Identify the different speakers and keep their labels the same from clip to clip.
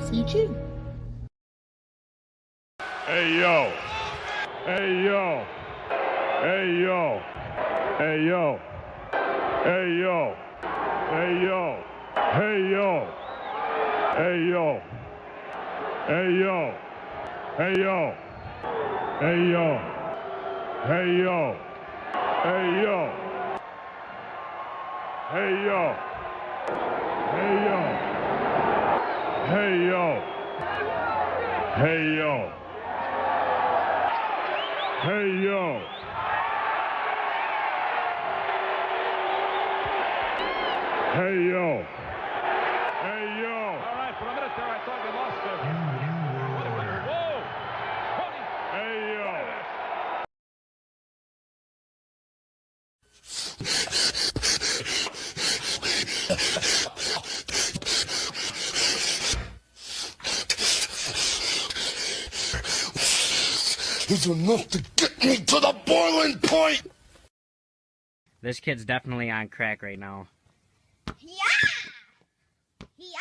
Speaker 1: See you June.
Speaker 2: Hey yo, hey yo, hey yo, hey yo, hey yo, hey yo, hey yo, hey yo, hey yo, hey yo, hey yo, hey yo, hey yo, hey yo, hey yo, hey yo, hey yo. Hey yo. Hey yo. Hey yo. All right, for a minute there I thought we lost it. Whoa. Hey yo.
Speaker 3: It's enough to get me to the boiling point!
Speaker 4: This kid's definitely on crack right now.
Speaker 1: Yeah! Yeah!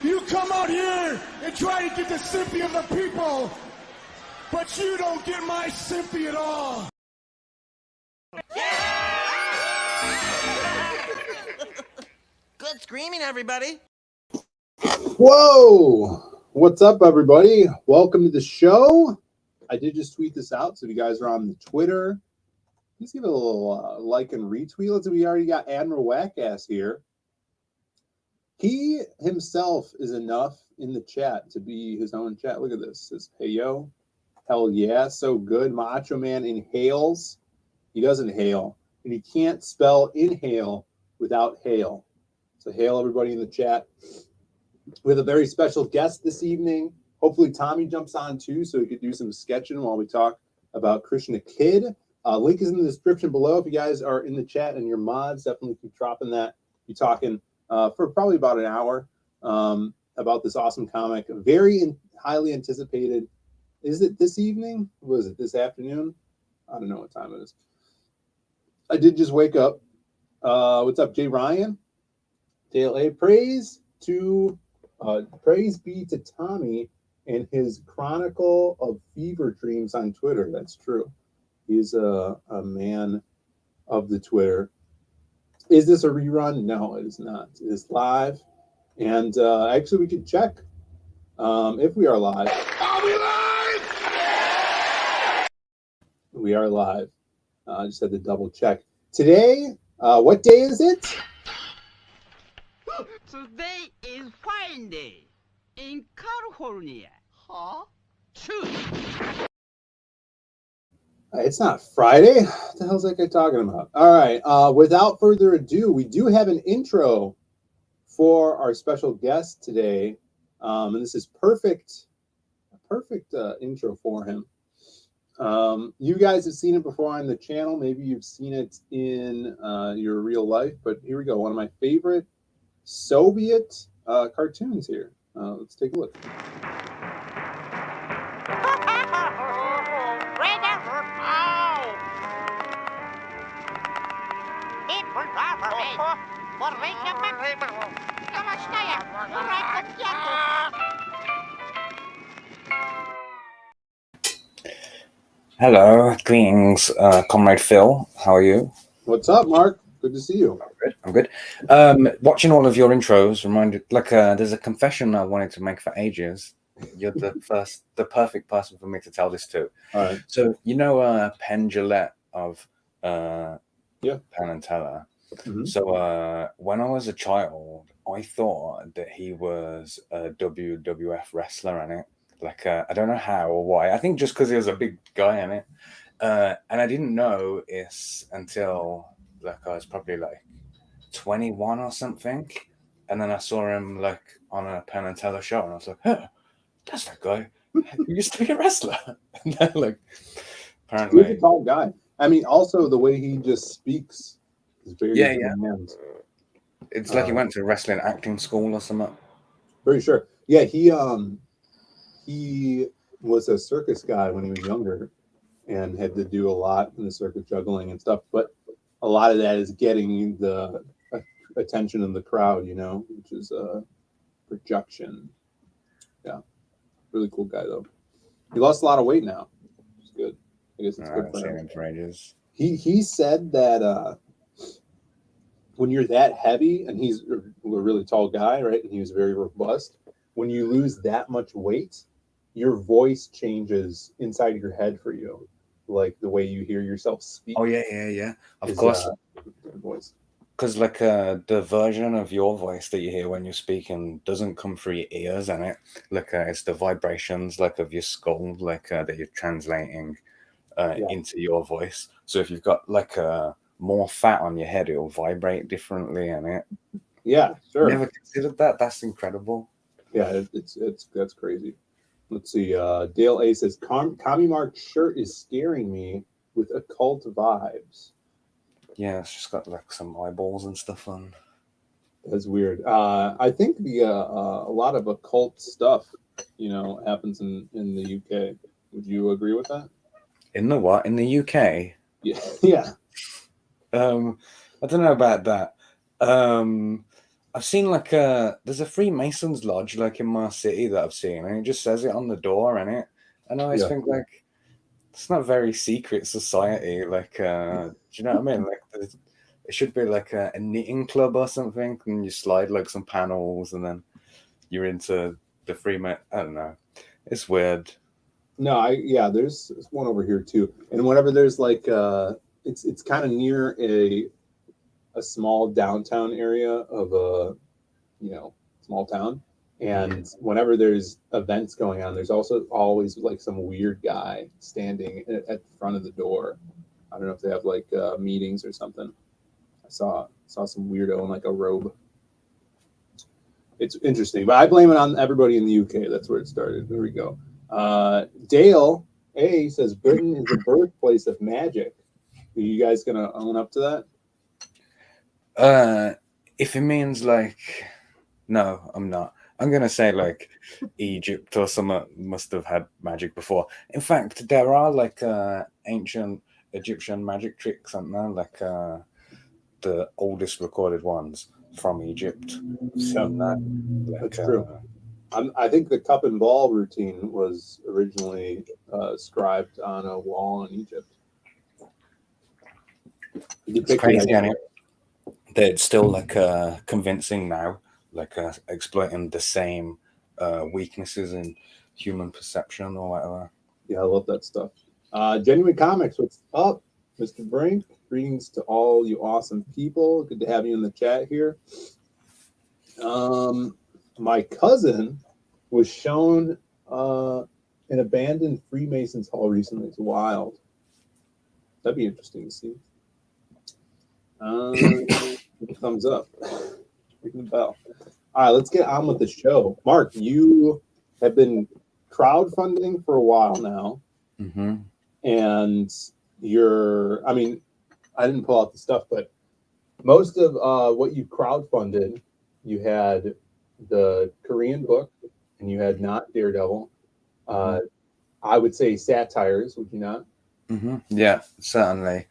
Speaker 5: You come out here and try to get the sympathy of the people, but you don't get my sympathy at all.
Speaker 6: Good screaming, everybody.
Speaker 7: Whoa! What's up, everybody? Welcome to the show. I did just tweet this out, so if you guys are on the Twitter, please give it a little like and retweet. Let's see, we already got Admiral Wackass here. He himself is enough in the chat to be his own chat. Look at this. It says, hey, yo. Hell yeah, so good. Macho Man inhales. He doesn't hail. And he can't spell inhale without hail. So hail everybody in the chat. We have a very special guest this evening. Hopefully Tommy jumps on too so he could do some sketching while we talk about Krishna Kid. Link is in the description below. If you guys are in the chat and your mods, definitely keep dropping that. Be talking for probably about an hour about this awesome comic. Very highly anticipated. Is it this evening? Was it this afternoon? I don't know what time it is. I did just wake up. What's up, Jay Ryan? JLA, praise be to Tommy and his Chronicle of Fever Dreams on Twitter. That's true. He's a man of the Twitter. Is this a rerun? No, it is not. It is live. And actually, we can check if we are live.
Speaker 5: Are we live?
Speaker 7: We are live. I just had to double check. Today, what day is it?
Speaker 8: Today is Friday in California. Huh?
Speaker 7: It's not Friday. What the hell's that guy talking about? All right. Without further ado, we do have an intro for our special guest today. And this is a perfect intro for him. You guys have seen it before on the channel. Maybe you've seen it in your real life. But here we go. One of my favorite Soviet cartoons here. Let's take a look.
Speaker 9: Hello, greetings, Comrade Phil. How are you?
Speaker 7: What's up, Mark? Good to see you.
Speaker 9: I'm good. Watching all of your intros reminded, there's a confession I wanted to make for ages. You're the perfect person for me to tell this to.
Speaker 7: All right.
Speaker 9: So Penn Jillette of Penn and Teller.
Speaker 7: Mhm.
Speaker 9: So when I was a child, I thought that he was a WWF wrestler in it. I don't know how or why. I think just because he was a big guy in it. And I didn't know it's until I was probably 21 or something. And then I saw him on a Penn and Teller show, and I was like, "Huh, that's that guy who used to be a wrestler." And then, apparently,
Speaker 7: He's a tall guy. I mean, also the way he just speaks is very command.
Speaker 9: It's like he went to wrestling acting school or something.
Speaker 7: Very sure. Yeah, he was a circus guy when he was younger and had to do a lot in the circus, juggling and stuff. But a lot of that is getting the attention of the crowd, which is projection. Yeah, really cool guy though. He lost a lot of weight now. It's good. I guess it's good for him.
Speaker 9: For ages.
Speaker 7: He said that when you're that heavy, and he's a really tall guy, right? And he was very robust. When you lose that much weight, your voice changes inside your head for you, like the way you hear yourself speak.
Speaker 9: Oh yeah. Of course.
Speaker 7: Voice.
Speaker 9: Because the version of your voice that you hear when you're speaking doesn't come through your ears, and it's the vibrations of your skull that you're translating into your voice. So if you've got more fat on your head, it'll vibrate differently, and it.
Speaker 7: Yeah, sure.
Speaker 9: Never considered that. That's incredible.
Speaker 7: Yeah, that's crazy. Let's see. Dale A says, Tommy Mark's shirt is scaring me with occult vibes.
Speaker 9: Yeah, it's just got some eyeballs and stuff on.
Speaker 7: That's weird. I think a lot of occult stuff, happens in the UK. Would you agree with that?
Speaker 9: In the what? In the UK?
Speaker 7: Yeah. Yeah.
Speaker 9: I don't know about that. I've seen there's a Freemasons lodge in my city that I've seen, and it just says it on the door, and I always think it's not very secret society. Do you know what I mean? It should be a knitting club or something, and you slide some panels, and then you're into the Freeman. I don't know. It's weird.
Speaker 7: No, there's one over here too, and whenever there's it's kind of near a small downtown area of a small town, and whenever there's events going on, there's also always some weird guy standing at the front of the door. I don't know if they have meetings or something. I saw some weirdo in a robe. It's interesting, but I blame it on everybody in the UK. That's where it started. There we go. Dale A says Britain is the birthplace of magic. Are you guys gonna own up to
Speaker 9: that? If it means no, I'm not. I'm gonna say Egypt or something must have had magic before. In fact, there are ancient Egyptian magic tricks, aren't there? The oldest recorded ones from Egypt. So
Speaker 7: that's true. I think the cup and ball routine was originally scribed on a wall in Egypt.
Speaker 9: It's crazy, isn't it? That it's still convincing now, exploiting the same weaknesses in human perception or whatever.
Speaker 7: Yeah, I love that stuff. Genuine Comics, what's up, Mr. Brink? Greetings to all you awesome people. Good to have you in the chat here. My cousin was shown an abandoned Freemasons hall recently. It's wild. That'd be interesting to see. Thumbs up. Ring the bell. All right, let's get on with the show. Mark, you have been crowdfunding for a while now.
Speaker 9: Mm-hmm.
Speaker 7: And I didn't pull out the stuff, but most of what you crowdfunded, you had the Korean book and you had not Daredevil. I would say satires, would you not?
Speaker 9: Mm-hmm. Yeah, certainly.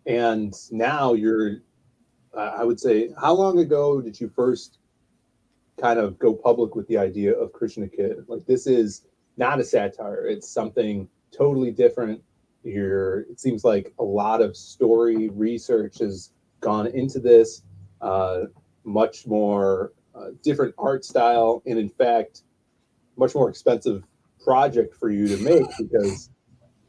Speaker 7: And now you're, I would say, how long ago did you first kind of go public with the idea of Krishna Kid? This is not a satire. It's something totally different. It seems like a lot of story research has gone into this, much more different art style, and in fact, much more expensive project for you to make because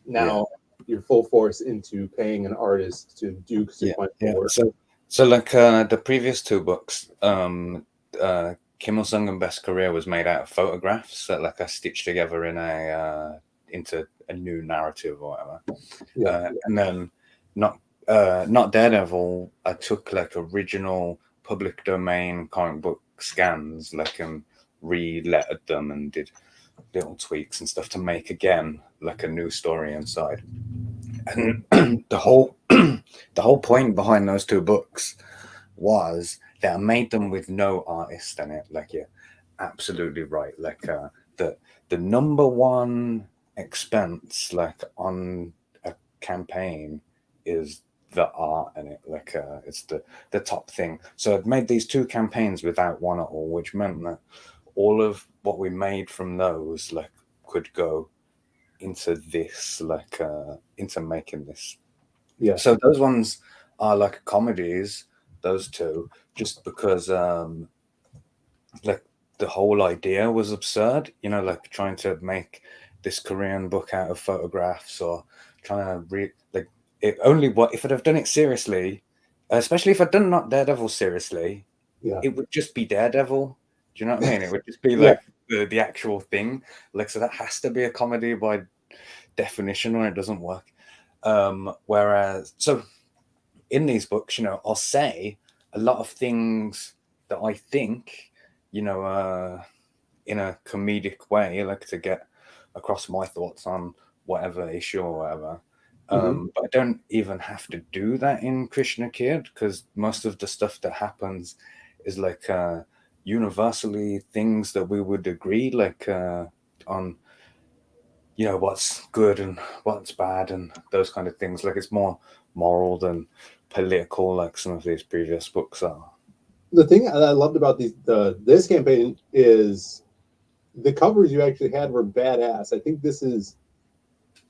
Speaker 7: now you're full force into paying an artist to do sequential work.
Speaker 9: So like the previous two books, Kim Il Sung and Best Career was made out of photographs that like I stitched together in a into a new narrative or whatever. And then not Daredevil, I took like original public domain comic book scans, like and re-lettered them and did little tweaks and stuff to make again like a new story inside. And the whole point behind those two books was that I made them with no artist in it. Like you're absolutely right. Like the number one expense like on a campaign is the art in it. Like it's the top thing. So I'd made these two campaigns without one at all, which meant that all of what we made from those like could go into this, like into making this. So those ones are like comedies, those two, just because like the whole idea was absurd, you know, like trying to make this Korean book out of photographs or trying to like it only what if I'd have done it seriously, especially if I'd done Not Daredevil seriously, it would just be Daredevil. Do you know what I mean? It would just be like the actual thing. Like, so that has to be a comedy by definition or it doesn't work. Whereas, so in these books, you know, I'll say a lot of things that I think, you know, in a comedic way, like to get across my thoughts on whatever issue or whatever. But I don't even have to do that in Krishna Kid because most of the stuff that happens is like universally things that we would agree like on, you know, what's good and what's bad and those kind of things. Like it's more moral than political, like some of these previous books are.
Speaker 7: The thing that I loved about this campaign is the covers you actually had were badass. I think this is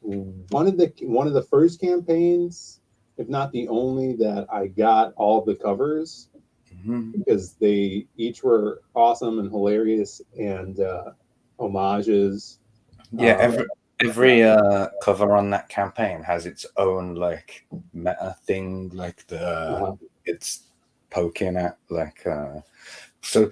Speaker 7: one of the first campaigns, if not the only, that I got all of the covers because they each were awesome and hilarious and homages.
Speaker 9: Yeah, every cover on that campaign has its own like meta thing, like it's poking at like so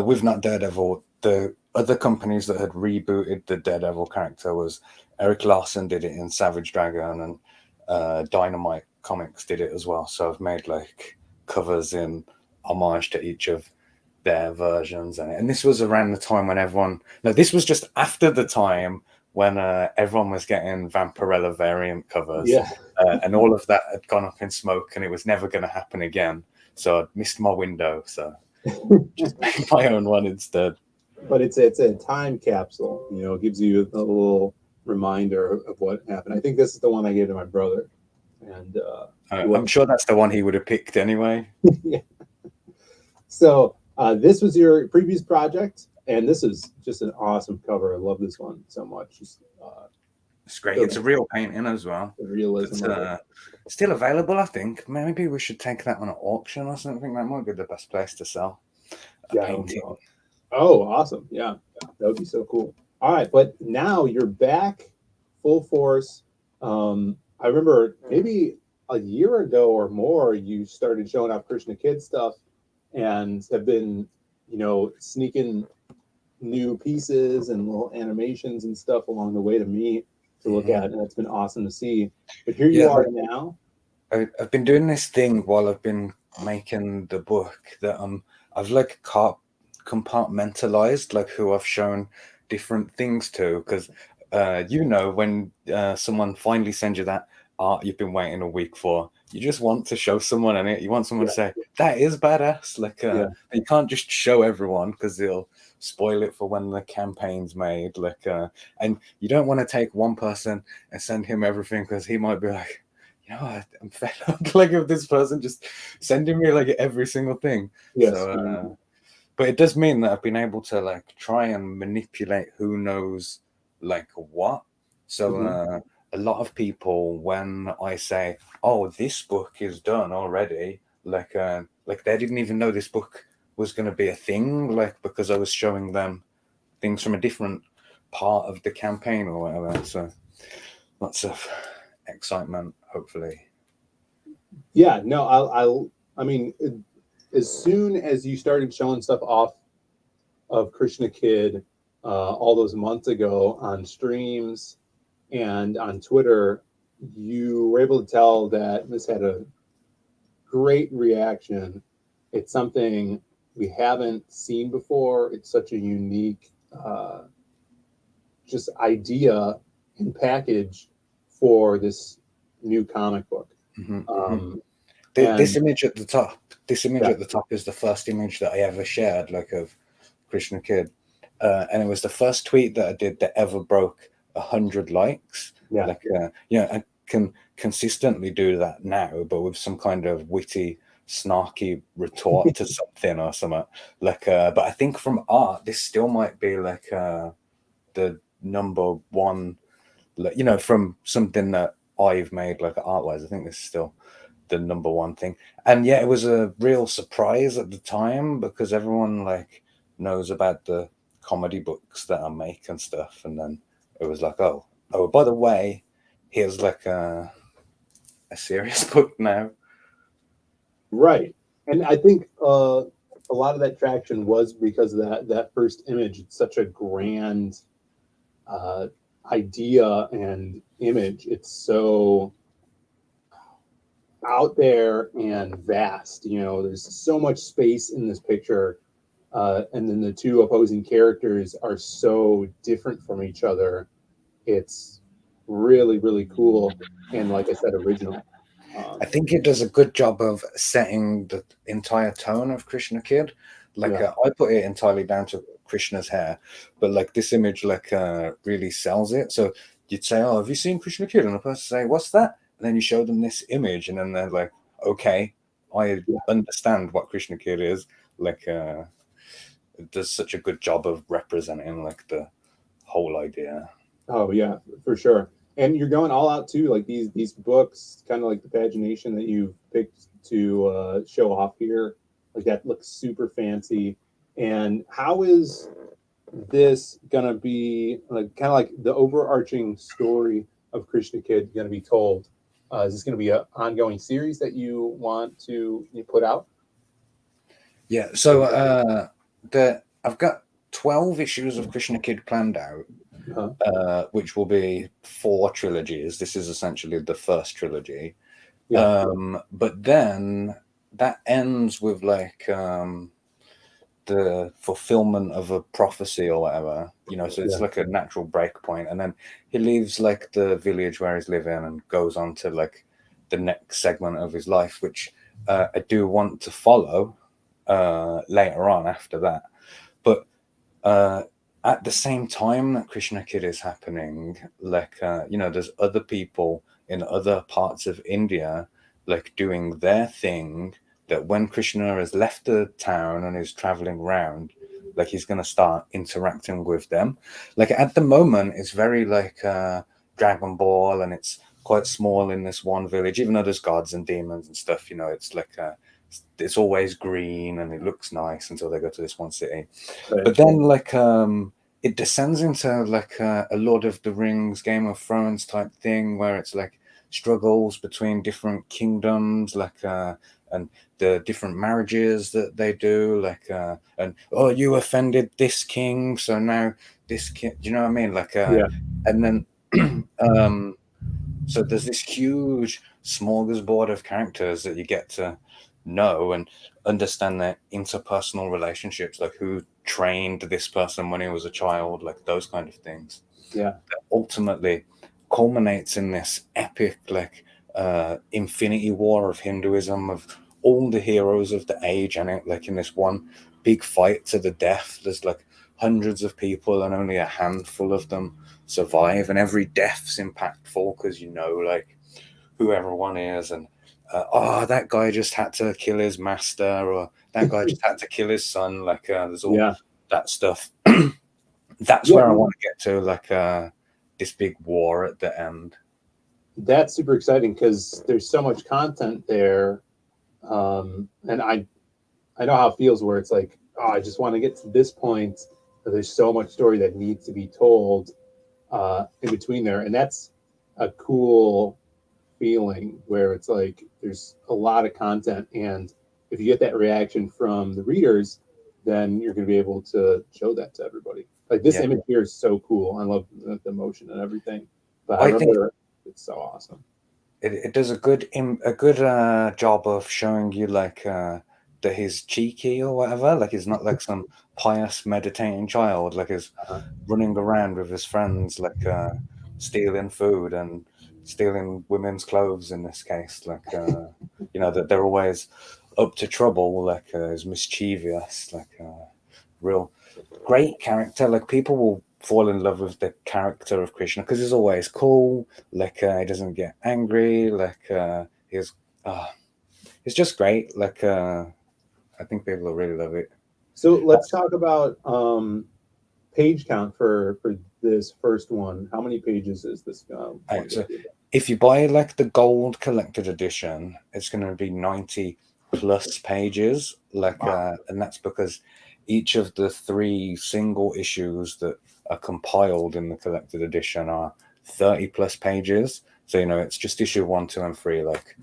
Speaker 9: with Not Daredevil, the other companies that had rebooted the Daredevil character was Eric Larson did it in Savage Dragon and Dynamite Comics did it as well. So I've made like covers in homage to each of their versions and this was around the time when this was just after the time when everyone was getting Vampirella variant covers and all of that had gone up in smoke and it was never going to happen again, so I missed my window, so just made my own one instead.
Speaker 7: But it's a time capsule, you know, it gives you a little reminder of what happened. I think this is the one I gave to my brother, and
Speaker 9: I'm sure that's the one he would have picked anyway.
Speaker 7: So this was your previous project, and this is just an awesome cover. I love this one so much.
Speaker 9: It's great. It's a real painting as well.
Speaker 7: The realism.
Speaker 9: It's still available, I think. Maybe we should take that on an auction or something. That might be the best place to sell a painting.
Speaker 7: Oh, awesome. Yeah, that would be so cool. All right, but now you're back full force. I remember maybe a year ago or more, you started showing off Krishna Kid stuff and have been, you know, sneaking new pieces and little animations and stuff along the way to me to look at, and it's been awesome to see. But here you are now.
Speaker 9: I've been doing this thing while I've been making the book that I've like compartmentalized like who I've shown different things to, because you know, when someone finally sends you that art you've been waiting a week for, you just want to show someone in it. You want someone to say that is badass. Like you can't just show everyone because they'll spoil it for when the campaign's made. Like and you don't want to take one person and send him everything because he might be like, you know, I'm fed up like of this person just sending me like every single thing. So but it does mean that I've been able to like try and manipulate who knows like what. So a lot of people, when I say, oh, this book is done already, like they didn't even know this book was going to be a thing, like, because I was showing them things from a different part of the campaign or whatever. So lots of excitement, hopefully.
Speaker 7: Yeah, no, I mean, as soon as you started showing stuff off of Krishna Kid all those months ago on streams and on Twitter, you were able to tell that this had a great reaction. It's something we haven't seen before. It's such a unique just idea and package for this new comic book.
Speaker 9: This image at the top,
Speaker 7: Yeah.
Speaker 9: at the top is the first image that I ever shared, like, of Krishna Kid, and it was the first tweet that I did that ever broke 100 likes.
Speaker 7: Yeah.
Speaker 9: Like, I can consistently do that now, but with some kind of witty, snarky retort to something or something. Like, but I think from art, this still might be like the number one, like, from something that I've made, like, art-wise. I think this is still the number one thing. And yeah, it was a real surprise at the time because everyone, like, knows about the comedy books that I make and stuff, and then it was like, oh, by the way, here's like a serious book now.
Speaker 7: Right. And I think a lot of that traction was because of that first image. It's such a grand idea and image. It's so out there and vast. There's so much space in this picture. And then the two opposing characters are so different from each other. It's really, really cool. And like I said, original.
Speaker 9: I think it does a good job of setting the entire tone of Krishna Kid. Like, I put it entirely down to Krishna's hair, but like this image, like, really sells it. So you'd say, "Oh, have you seen Krishna Kid?" And the person say, "What's that?" And then you show them this image, and then they're like, "Okay, I understand what Krishna Kid is." Like, it does such a good job of representing, like, the whole idea.
Speaker 7: Oh yeah, for sure. And you're going all out too, like these books, kind of like the pagination that you picked to show off here. Like, that looks super fancy. And how is this gonna be, like, kind of like the overarching story of Krishna Kid gonna be told? Is this gonna be an ongoing series that you want to put out?
Speaker 9: Yeah. So I've got 12 issues of Krishna Kid planned out. Which will be 4 trilogies. This is essentially the first trilogy. But then that ends with, like, the fulfillment of a prophecy or whatever, so it's like a natural break point. And then he leaves, like, the village where he's living and goes on to, like, the next segment of his life, which I do want to follow later on after that. But at the same time that Krishna Kid is happening, like, there's other people in other parts of India, like, doing their thing, that when Krishna has left the town and is traveling around, like, he's going to start interacting with them. Like, at the moment, it's very like Dragon Ball, and it's quite small in this one village, even though there's gods and demons and stuff, it's like it's always green and it looks nice until they go to this one city. But then, like, it descends into, like, a Lord of the Rings, Game of Thrones type thing, where it's like struggles between different kingdoms, like, and the different marriages that they do, like, and, oh, you offended this king, so now this king, do you know what I mean? Like, and then so there's this huge smorgasbord of characters that you get to know and understand their interpersonal relationships, like who trained this person when he was a child, like those kind of things.
Speaker 7: That
Speaker 9: ultimately culminates in this epic, like, infinity war of Hinduism, of all the heroes of the age, and it, like, in this one big fight to the death, there's like hundreds of people and only a handful of them survive, and every death's impactful because like who everyone is, and that guy just had to kill his master, or that guy just had to kill his son, like, there's all that stuff. That's where I want to get to, like, this big war at the end.
Speaker 7: That's super exciting because there's so much content there And I know how it feels where it's like, oh, I just want to get to this point, but there's so much story that needs to be told in between there, and that's a cool feeling where it's like there's a lot of content, and if you get that reaction from the readers, then you're going to be able to show that to everybody. Like this image here is so cool. I love the motion and everything. But I remember it's so awesome.
Speaker 9: It does a good job of showing you like that he's cheeky or whatever. Like he's not like some pious meditating child. Like he's running around with his friends, like stealing food and stealing women's clothes. In this case, like you know that they're always up to trouble. Like is mischievous. Like real great character. Like people will fall in love with the character of Krishna because he's always cool. Like he doesn't get angry. Like he's just great. Like I think people will really love it.
Speaker 7: So let's talk about page count for this first one. How many pages is this?
Speaker 9: Right, so if you buy like the gold collected edition, it's going to be 90 plus pages. Like and that's because each of the 3 single issues that are compiled in the collected edition are 30 plus pages. So, you know, it's just issue 1, 2, and 3, like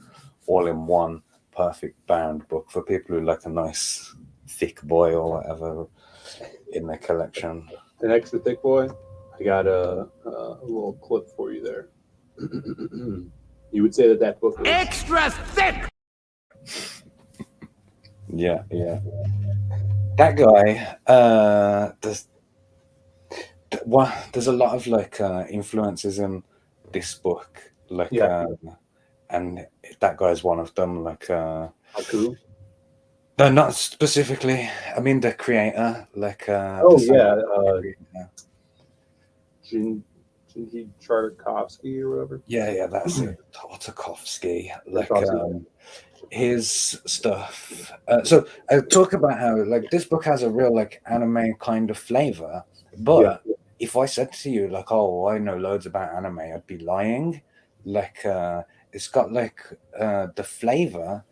Speaker 9: all in one perfect bound book for people who like a nice thick boy or whatever in their collection.
Speaker 7: An extra thick boy? I got a little clip for you there. You would say that book is
Speaker 8: Extra thick!
Speaker 9: Yeah. That guy, there's a lot of like influences in this book, like, and that guy's one of them. Like,
Speaker 7: Haku?
Speaker 9: No, not specifically. I mean, the creator, like,
Speaker 7: Shinji Tartakovsky or whatever.
Speaker 9: Yeah, that's it. Tartakovsky, like, his stuff. So I talk about how like this book has a real like anime kind of flavor, but if I said to you like, oh, I know loads about anime, I'd be lying. Like it's got like the flavor,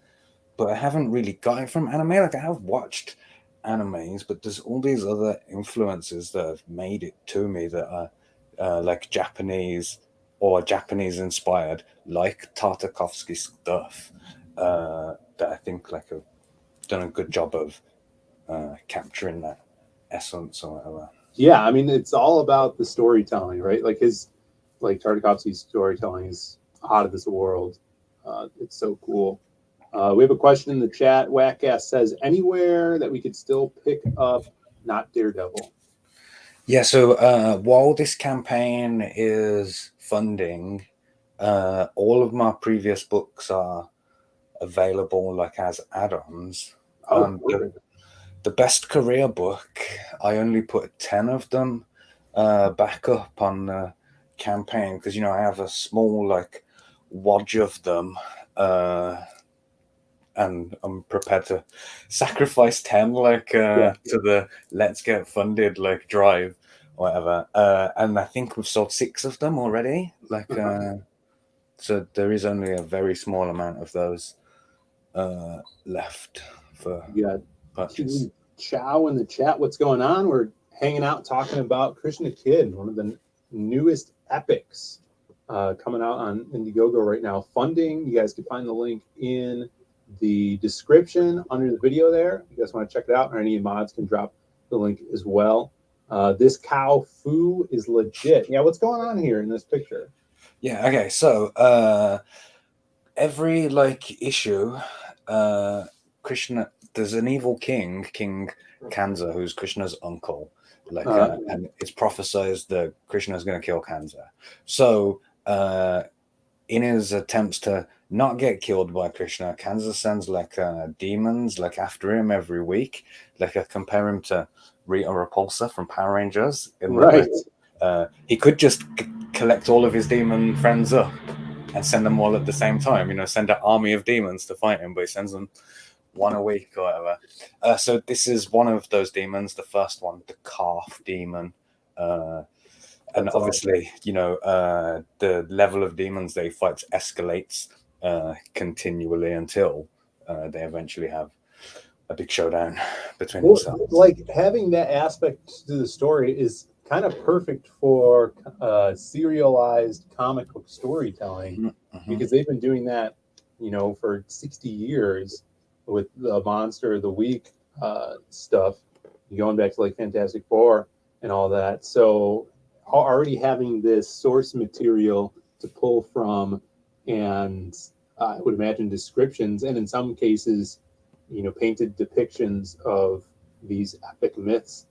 Speaker 9: but I haven't really got it from anime. Like I have watched animes, but there's all these other influences that have made it to me that are like Japanese or Japanese inspired, like Tartakovsky stuff. That I think like have done a good job of capturing that essence or whatever.
Speaker 7: Yeah, I mean it's all about the storytelling, right? Like Tartakovsky's storytelling is out of this world. It's so cool. We have a question in the chat. Wackass says anywhere that we could still pick up Not Daredevil.
Speaker 9: Yeah, so while this campaign is funding, all of my previous books are available like as add-ons. The best career book, I only put 10 of them back up on the campaign because, you know, I have a small like wodge of them and I'm prepared to sacrifice 10 like to the let's get funded like drive or whatever. And I think we've sold 6 of them already. Like so there is only a very small amount of those left for purchase.
Speaker 7: Chow in the chat. What's going on? We're hanging out talking about Krishna Kid, one of the newest epics coming out on Indiegogo right now. Funding. You guys can find the link in the description under the video there. If you guys want to check it out, or any mods can drop the link as well. This cow foo is legit. Yeah, what's going on here in this picture?
Speaker 9: Yeah, okay, so every like issue, Krishna, there's an evil king, King Kanza, who's Krishna's uncle. Like and it's prophesized that Krishna is going to kill Kanza. So in his attempts to not get killed by Krishna, Kanza sends like demons like after him every week. Like I compare him to Rita Repulsa from Power Rangers. He could just collect all of his demon friends up and send them all at the same time. You know, send an army of demons to fight him, but he sends them one a week or whatever. So this is one of those demons, the first one, the calf demon. And obviously, you know, the level of demons that he fights escalates continually until they eventually have a big showdown between
Speaker 7: Well,
Speaker 9: themselves.
Speaker 7: like having that aspect to the story is kind of perfect for serialized comic book storytelling because they've been doing that, for 60 years with the Monster of the Week stuff, going back to like Fantastic Four and all that. So already having this source material to pull from, and I would imagine descriptions, and in some cases, painted depictions of these epic myths.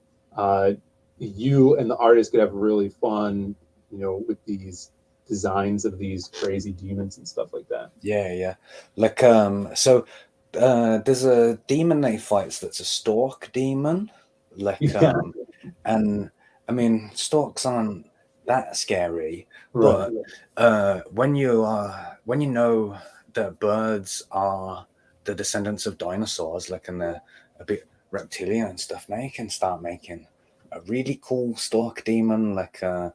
Speaker 7: You and the artist could have really fun, with these designs of these crazy demons and stuff like that.
Speaker 9: Yeah. Like there's a demon they fights that's a stalk demon. Like and I mean stalks aren't that scary,
Speaker 7: Right.
Speaker 9: but when you know that birds are the descendants of dinosaurs, like, and they're a bit reptilian and stuff, now you can start making a really cool stalk demon. Like so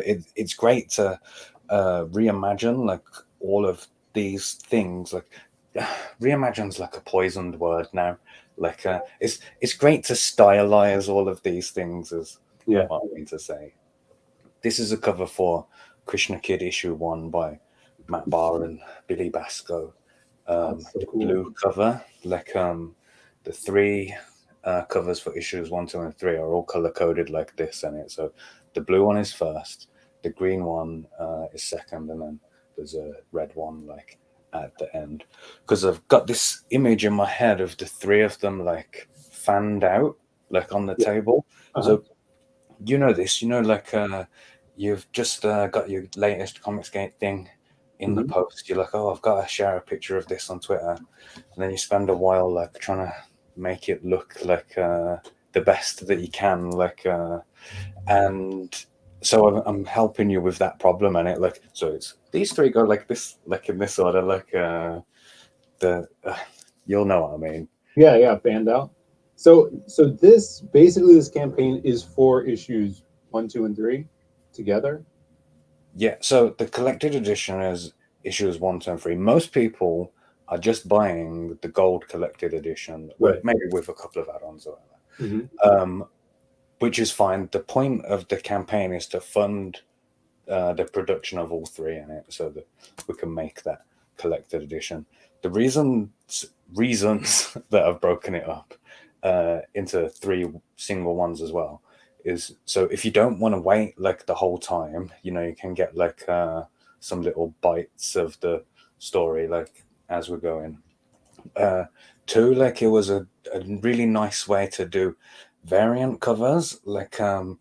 Speaker 9: it's great to reimagine like all of these things. Like reimagine's like a poisoned word now. Like it's great to stylize all of these things, as what I mean to say. This is a cover for Krishna Kid issue 1 by Matt Barr and Billy Basco. The blue cover, like the 3 covers for issues 1, 2, and 3 are all color coded like this in it. So the blue one is first, the green one is second, and then there's a red one like at the end. Because I've got this image in my head of the 3 of them like fanned out, like on the table. So this, like you've just got your latest Comicsgate thing in the post. You're like, oh, I've got to share a picture of this on Twitter, and then you spend a while like trying to make it look like the best that you can, like and so I'm helping you with that problem. And it like, so it's these 3 go like this, like in this order, like you'll know what I mean.
Speaker 7: Yeah, fanned out. So this campaign is 4 issues 1, 2, and 3 together.
Speaker 9: Yeah, so the collected edition is issues 1, 2, and 3. Most people are just buying the gold collected edition, maybe with a couple of add-ons or whatever, which is fine. The point of the campaign is to fund the production of all 3 in it, so that we can make that collected edition. The reasons that I've broken it up into 3 single ones as well is so if you don't want to wait like the whole time, you can get like some little bites of the story like as we're going. 2, like it was a really nice way to do variant covers, like so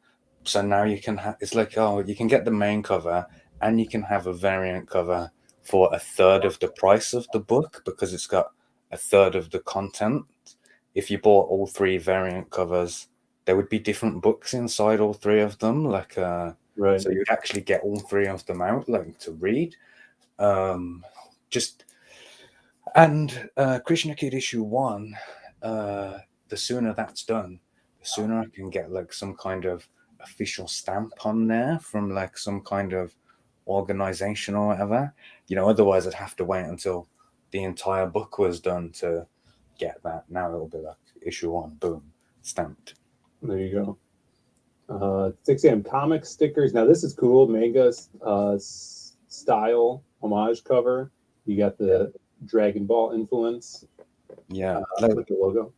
Speaker 9: now you can it's like, oh, you can get the main cover and you can have a variant cover for 1/3 of the price of the book because it's got 1/3 of the content. If you bought all 3 variant covers, there would be different books inside all 3 of them, like so you'd actually get all 3 of them out like to read. And Krishna Kid issue 1, the sooner that's done, the sooner I can get like some kind of official stamp on there from like some kind of organization or whatever. Otherwise I'd have to wait until the entire book was done to get that. Now it'll be like issue 1, boom, stamped.
Speaker 7: There you go. 6 a.m. comic stickers. Now this is cool. Manga style homage cover. You got the Dragon Ball influence.
Speaker 9: Yeah,
Speaker 7: with the logo.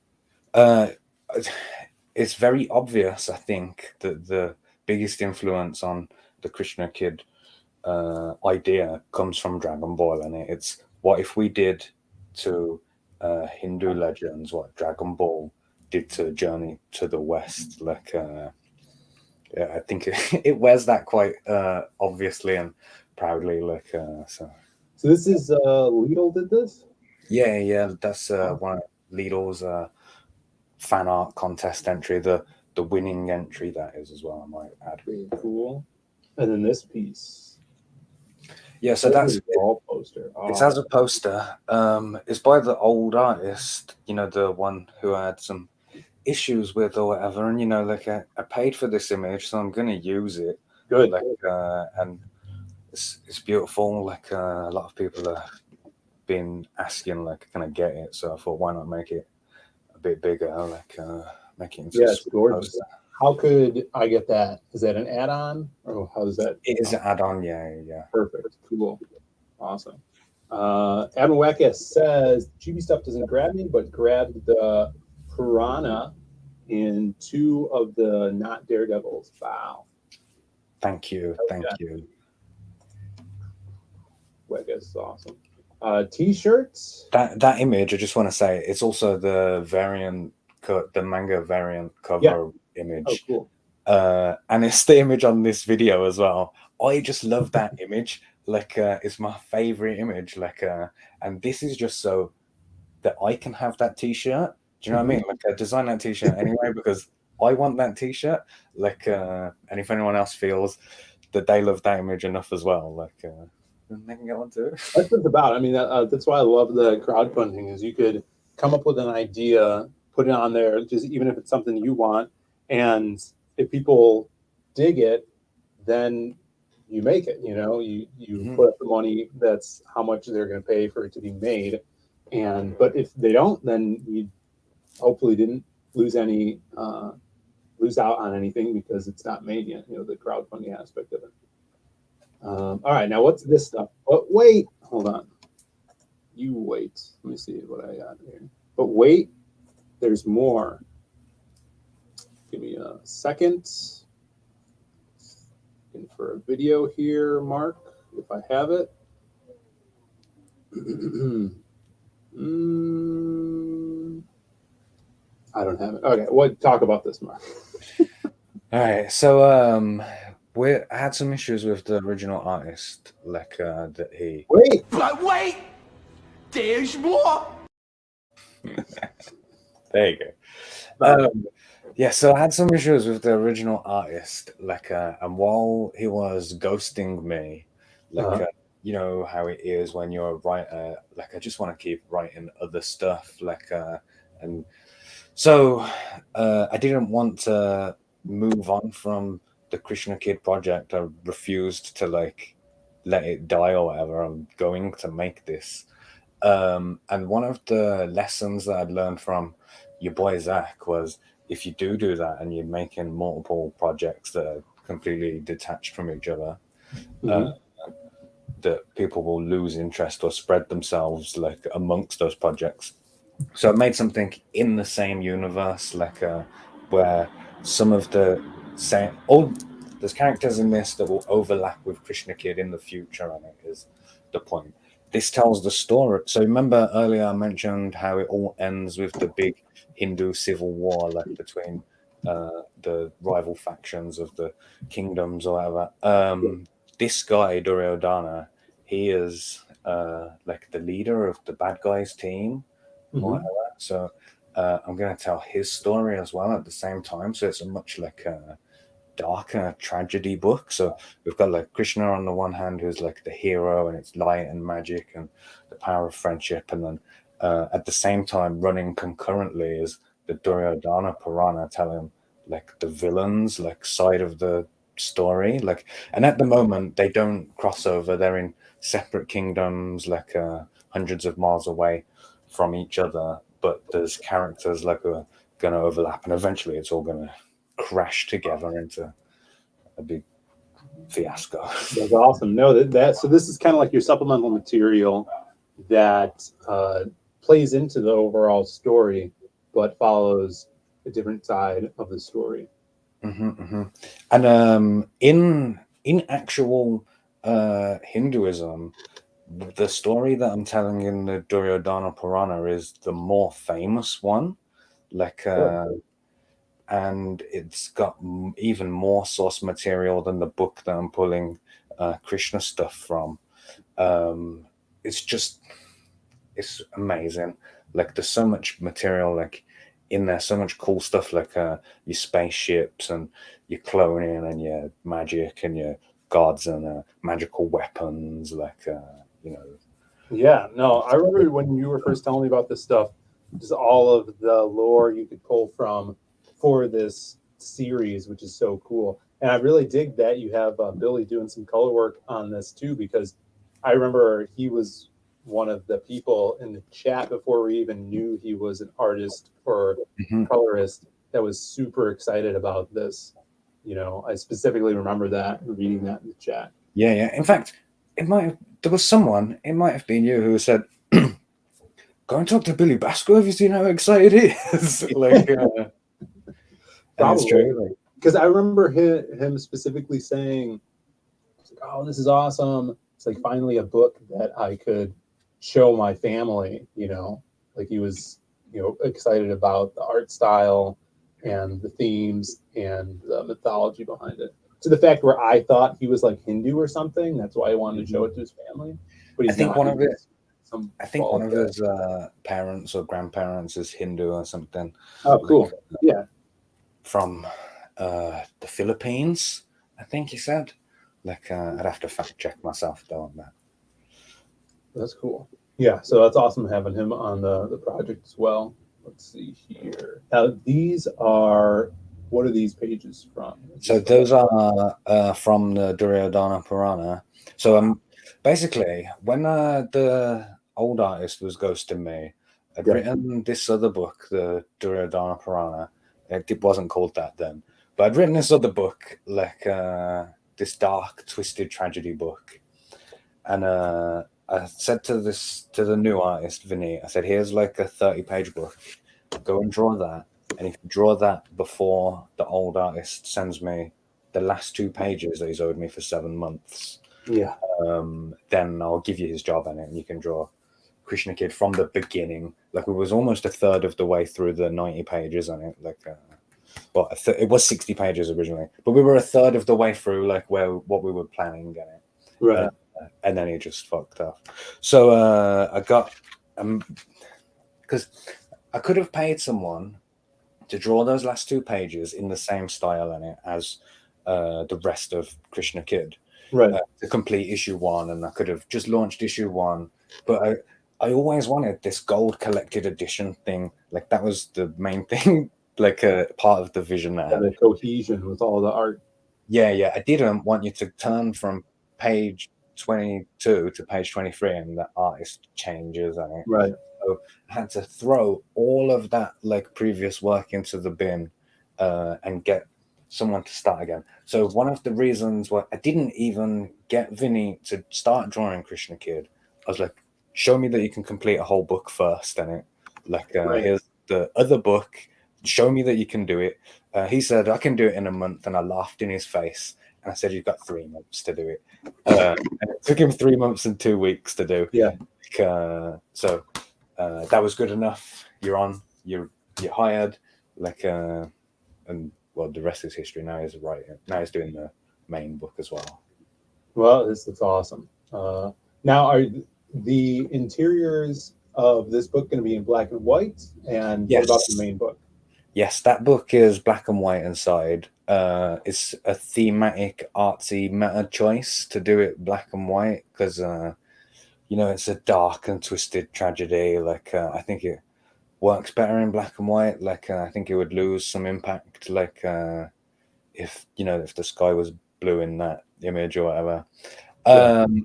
Speaker 9: It's very obvious, I think, that the biggest influence on the Krishna Kid idea comes from Dragon Ball, and it's what if we did to Hindu legends what Dragon Ball did to Journey to the West. Like I think it wears that quite obviously and proudly, like so
Speaker 7: this is Lidl did this?
Speaker 9: Yeah, that's one of Lidl's fan art contest entry, the winning entry that is as well, I might add.
Speaker 7: Pretty cool. And then this piece.
Speaker 9: Yeah, so that's
Speaker 7: wall poster.
Speaker 9: It's as a poster. It's by the old artist, the one who I had some issues with or whatever. And like I paid for this image, so I'm gonna use it.
Speaker 7: Good.
Speaker 9: Like and it's beautiful. Like a lot of people are been asking, like, can I get it? So I thought, why not make it a bit bigger, like make it into
Speaker 7: Yeah,
Speaker 9: a
Speaker 7: it's gorgeous.
Speaker 9: poster.
Speaker 7: How could I get that? Is that an add-on, or how does that?
Speaker 9: It is an add-on, yeah.
Speaker 7: Perfect. Cool. Awesome. Admiral Wackass says GB stuff doesn't grab me, but grabbed the Piranha in 2 of the not Daredevils. Wow.
Speaker 9: Thank you.
Speaker 7: Wackass is awesome. T-shirts.
Speaker 9: That image, I just want to say, it's also the variant, the manga variant cover image.
Speaker 7: Oh, cool.
Speaker 9: And it's the image on this video as well. I just love that image. Like, it's my favorite image. Like, and this is just so that I can have that T-shirt. Do you know what I mean? Like, I design that T-shirt anyway because I want that T-shirt. Like, and if anyone else feels that they love that image enough as well, like, they can get one too.
Speaker 7: That's what it's about. I mean, that's why I love the crowdfunding. Is you could come up with an idea, put it on there, just even if it's something you want, and if people dig it, then you make it. You know, you put up the money. That's how much they're going to pay for it to be made. And but if they don't, then you hopefully didn't lose out on anything because it's not made yet. You know, the crowdfunding aspect of it. All right, now what's this stuff? Oh, wait, hold on. You wait. Let me see what I got here. But wait, there's more. Give me a second. Looking for a video here, Mark, if I have it. I don't have it. Okay, what? Talk about this, Mark.
Speaker 9: All right, so I had some issues with the original artist, like that he.
Speaker 7: Wait,
Speaker 5: there's more.
Speaker 9: There you go. Yeah, so I had some issues with the original artist, like, and while he was ghosting me, like, you know how it is when you're a writer. Like, I just want to keep writing other stuff, like, and so I didn't want to move on from the Krishna Kid project. I refused to like let it die or whatever. I'm going to make this. And one of the lessons that I'd learned from your boy Zach was if you do that and you're making multiple projects that are completely detached from each other, that people will lose interest or spread themselves like amongst those projects. So I made something in the same universe, like where some of the same there's characters in this that will overlap with Krishna Kid in the future, and it is the point. This tells the story. So remember earlier I mentioned how it all ends with the big Hindu civil war, like between the rival factions of the kingdoms or whatever. This guy Duryodhana, he is like the leader of the bad guys team. So I'm going to tell his story as well at the same time. So it's a much like darker tragedy book. So we've got like Krishna on the one hand, who's like the hero, and it's light and magic and the power of friendship. And then at the same time, running concurrently is the Duryodhana Purana, telling like the villains like side of the story. Like, and at the moment they don't cross over. They're in separate kingdoms, like hundreds of miles away from each other, but there's characters like are going to overlap, and eventually it's all going to crash together into a big fiasco.
Speaker 7: That's awesome. No, so this is kind of like your supplemental material that plays into the overall story, but follows a different side of the story.
Speaker 9: And in actual Hinduism, the story that I'm telling in the Duryodhana Purana is the more famous one, like, and it's got even more source material than the book that I'm pulling Krishna stuff from. It's amazing. Like, there's so much material like in there, so much cool stuff, like your spaceships and your cloning and your magic and your gods and magical weapons, like you know.
Speaker 7: Yeah, no, I remember when you were first telling me about this stuff, just all of the lore you could pull from for this series, which is so cool. And I really dig that you have Billy doing some color work on this too, because I remember he was one of the people in the chat before we even knew he was an artist or colorist that was super excited about this. You know, I specifically remember that, reading that in the chat.
Speaker 9: Yeah. In fact, there was someone, it might have been you, who said, go and talk to Billy Basco. Have you seen how excited he is? Like,
Speaker 7: probably. Because I remember him specifically saying, oh, this is awesome. It's like finally a book that I could show my family, you know, like he was, you know, excited about the art style and the themes and the mythology behind it. To the fact where I thought he was like Hindu or something. That's why I wanted to show it to his family. But he's not.
Speaker 9: One of his parents or grandparents is Hindu or something.
Speaker 7: Oh, cool. Yeah.
Speaker 9: From the Philippines, I think he said. Like, I'd have to fact check myself though on that.
Speaker 7: That's cool. Yeah, so that's awesome having him on the project as well. Let's see here. Now, these are, what are these pages from?
Speaker 9: So those are from the Duryodhana Purana. So basically, when the old artist was ghosting me, I'd written this other book, the Duryodhana Purana. It wasn't called that then, but I'd written this other book, like this dark, twisted tragedy book. And I said to the new artist, Vinny, I said, here's like a 30-page book. Go and draw that. And if you draw that before the old artist sends me the last 2 pages that he's owed me for 7 months, then I'll give you his job on it, and you can draw Krishna Kid from the beginning. Like, it was almost a third of the way through the 90 pages on it. Like, well, it was 60 pages originally, but we were a third of the way through, like what we were planning on it.
Speaker 7: Right.
Speaker 9: And then he just fucked off. So I got because I could have paid someone to draw those last 2 pages in the same style in it as the rest of Krishna Kid,
Speaker 7: right?
Speaker 9: To complete issue 1, and I could have just launched issue 1. But I always wanted this gold collected edition thing. Like, that was the main thing, like a part of the vision that
Speaker 7: the cohesion with all the art.
Speaker 9: Yeah. I didn't want you to turn from page 22 to page 23 and the artist changes on it.
Speaker 7: Right.
Speaker 9: So I had to throw all of that like previous work into the bin and get someone to start again. So one of the reasons why I didn't even get Vinny to start drawing Krishna Kid, I was like, show me that you can complete a whole book first, and it like here's the other book, show me that you can do it. He said, I can do it in a month, and I laughed in his face, and I said, you've got 3 months to do it. And it took him 3 months and 2 weeks to do.
Speaker 7: Yeah.
Speaker 9: So that was good enough. You're on, you're hired, like and well, the rest is history. Now he's writing, now he's doing the main book as well.
Speaker 7: Well, this is awesome. Now, are the interiors of this book going to be in black and white? And
Speaker 9: Yes.
Speaker 7: what about the main book?
Speaker 9: Yes, that book is black and white inside. It's a thematic, artsy meta choice to do it black and white because, you know, it's a dark and twisted tragedy. Like, I think it works better in black and white. Like, I think it would lose some impact. Like, if, you know, if the sky was blue in that image or whatever.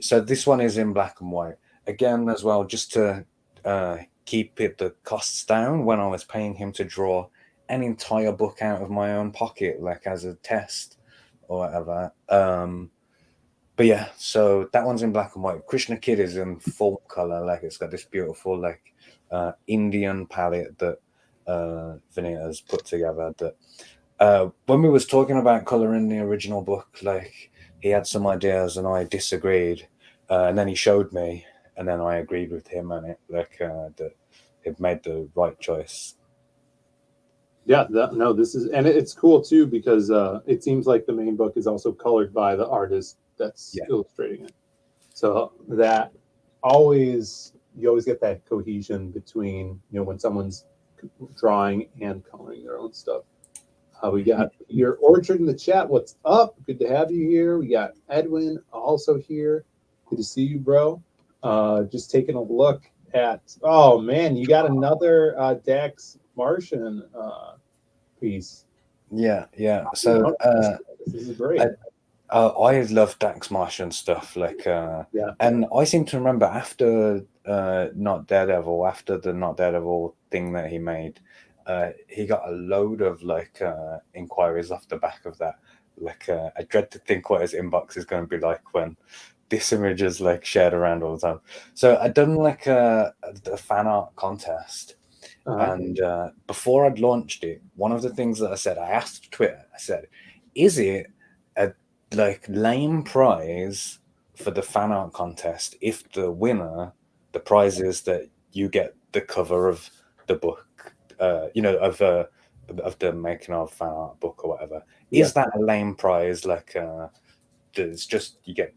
Speaker 9: So this one is in black and white. Again, as well, just to keep the costs down when I was paying him to draw an entire book out of my own pocket, like as a test or whatever. But yeah, so that one's in black and white. Krishna Kid is in full color. Like, it's got this beautiful, like, Indian palette that Vinny has put together. That when we was talking about color in the original book, like, he had some ideas and I disagreed, and then he showed me, and then I agreed with him on it, like that it made the right choice.
Speaker 7: Yeah, no, this is, and it's cool too because it seems like the main book is also colored by the artist that's illustrating it. So that you always get that cohesion between, you know, when someone's drawing and coloring their own stuff. We got your Orchard in the chat. What's up? Good to have you here. We got Edwin also here. Good to see you, bro. Just taking a look at, oh man, you got another Dax Martian piece.
Speaker 9: Yeah. So
Speaker 7: this is great.
Speaker 9: I love Dax Martian stuff, like, and I seem to remember after Not Daredevil, after the Not Daredevil thing that he made, he got a load of like inquiries off the back of that. Like, I dread to think what his inbox is going to be like when this image is like shared around all the time. So I done like a fan art contest, and before I'd launched it, one of the things that I said, I asked Twitter, I said, "Is it a like lame prize for the fan art contest if the winner, the prize is that you get the cover of the book, of the making of fan art book or whatever? Is that a lame prize? Like, it's just you get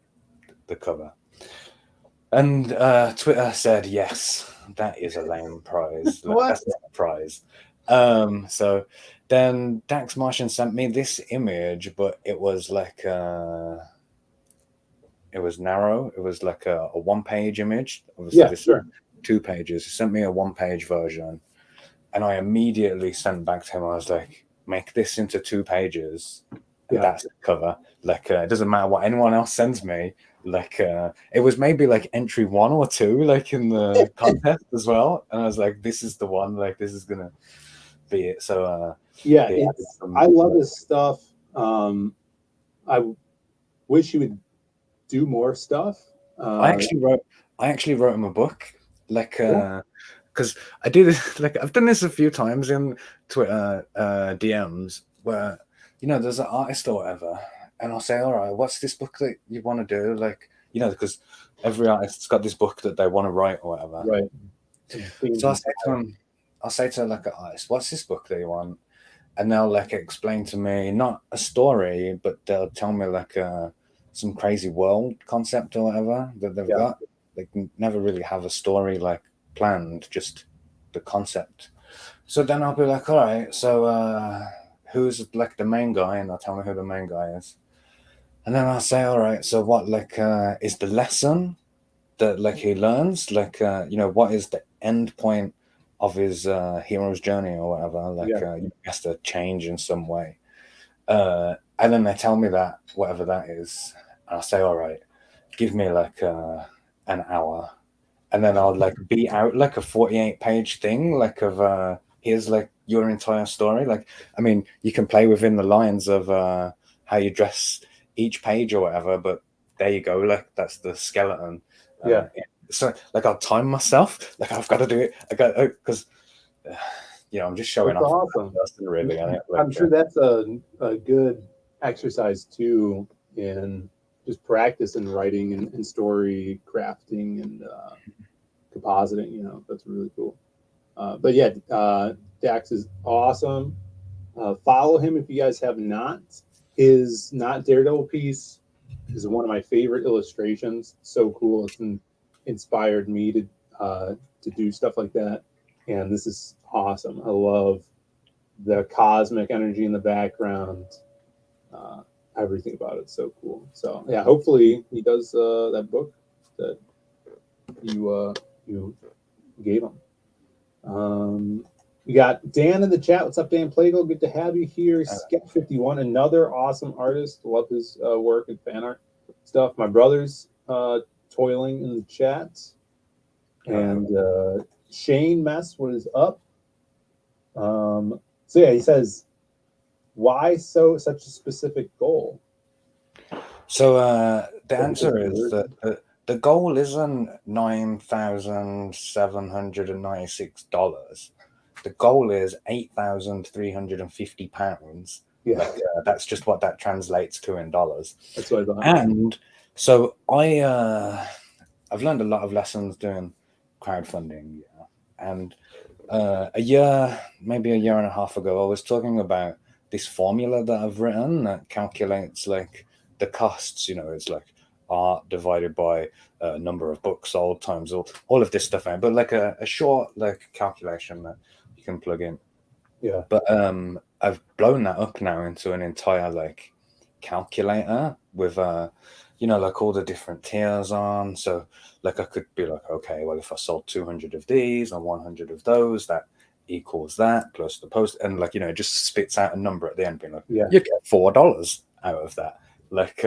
Speaker 9: the cover." And Twitter said, "Yes, that is a lame prize. Like, that's not a prize." So then Dax Martian sent me this image, but it was like it was narrow. It was like a one-page image. Obviously, this is 2 pages. He sent me a 1-page version, and I immediately sent back to him. I was like, "Make this into 2 pages, and that's the cover. Like, it doesn't matter what anyone else sends me." Like, it was maybe like entry 1 or 2, like in the contest as well. And I was like, "This is the one. Like, this is gonna be it." So,
Speaker 7: I love his stuff. I wish he would do more stuff.
Speaker 9: I actually wrote him a book, like, because I do this. Like, I've done this a few times in Twitter DMs where, there's an artist or whatever, and I'll say, "All right, what's this book that you want to do?" Like, because every artist's got this book that they want to write or whatever.
Speaker 7: Right.
Speaker 9: So I'll say to like an artist, "What's this book that you want?" And they'll like explain to me, not a story, but they'll tell me like some crazy world concept or whatever that they've got. They never really have a story like planned, just the concept. So then I'll be like, "All right, so who's like the main guy?" And they'll tell me who the main guy is. And then I'll say, "All right, so what like is the lesson that like he learns? Like what is the end point of his hero's journey or whatever? Like he has to change in some way." And then they tell me that whatever that is, and I'll say, "All right, give me like an hour," and then I'll like beat out like a 48-page thing, like of here's like your entire story. Like, I mean, you can play within the lines of how you dress each page or whatever, but there you go. Like, that's the skeleton. So like, I'll time myself. Like, I've got to do it. I got because I'm just showing
Speaker 7: that's
Speaker 9: off.
Speaker 7: Awesome.
Speaker 9: Really,
Speaker 7: like, I'm sure that's a good exercise too in just practice in writing and story crafting and compositing. That's really cool. But yeah, Dax is awesome. Follow him if you guys have not. His Not Daredevil piece is one of my favorite illustrations. So cool. It's inspired me to do stuff like that. And this is awesome. I love the cosmic energy in the background. Everything about it's so cool. So yeah, hopefully he does that book that you gave him. We got Dan in the chat. What's up, Dan Plago? Good to have you here. Sketch51, another awesome artist. Love his work and fan art stuff. My brother's toiling in the chat. And Shane Mess, what is up? So yeah, he says, "Why such a specific goal?"
Speaker 9: So the answer is that the goal isn't $9,796. The goal is £8,350.
Speaker 7: Yeah,
Speaker 9: like, that's just what that translates to in dollars.
Speaker 7: That's what I thought.
Speaker 9: And so I've learned a lot of lessons doing crowdfunding. And maybe a year and a half ago, I was talking about this formula that I've written that calculates like the costs. It's like art divided by number of books sold times all of this stuff, but like a short like calculation that you can plug in.
Speaker 7: Yeah.
Speaker 9: But I've blown that up now into an entire like calculator with like all the different tiers on. So like I could be like, okay, well, if I sold 200 of these and 100 of those, that equals that plus the post, and like it just spits out a number at the end, being like, you get $4 out of that. Like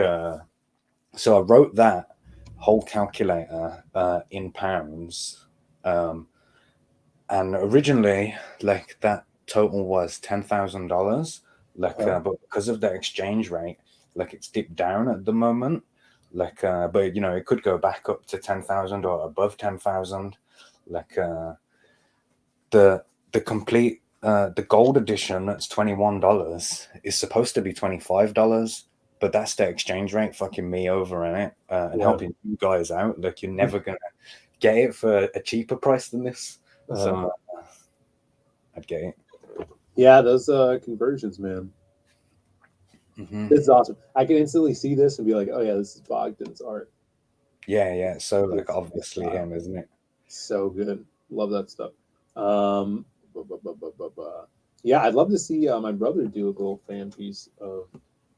Speaker 9: so I wrote that whole calculator in pounds. And originally, like that total was $10,000. Like, but because of the exchange rate, like it's dipped down at the moment. Like, but you know, it could go back up to 10,000 or above 10,000. Like, the complete the gold edition that's $21 is supposed to be $25, but that's the exchange rate fucking me over in it and helping you guys out. Like, you're never gonna get it for a cheaper price than this. So I'd get it.
Speaker 7: Yeah, those conversions, man.
Speaker 9: Mm-hmm.
Speaker 7: This is awesome. I can instantly see this and be like, oh yeah, this is Bogdan's art.
Speaker 9: Yeah. So like obviously him, isn't it?
Speaker 7: So good. Love that stuff. Yeah, I'd love to see my brother do a little fan piece of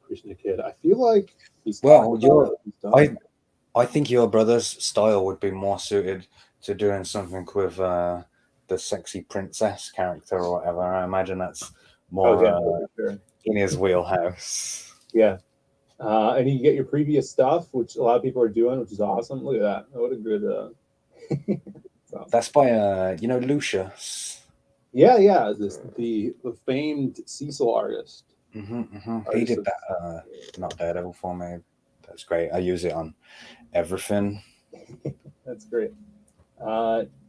Speaker 7: Krishna Kid. I feel like he's
Speaker 9: I think your brother's style would be more suited to doing something with the sexy princess character or whatever. I imagine that's more in his wheelhouse.
Speaker 7: Yeah. And you get your previous stuff, which a lot of people are doing, which is awesome. Look at that. What a good
Speaker 9: That's by Lucius.
Speaker 7: Yeah, the famed Cecil artist.
Speaker 9: He did that not Daredevil for me. That's great. I use it on everything.
Speaker 7: That's great.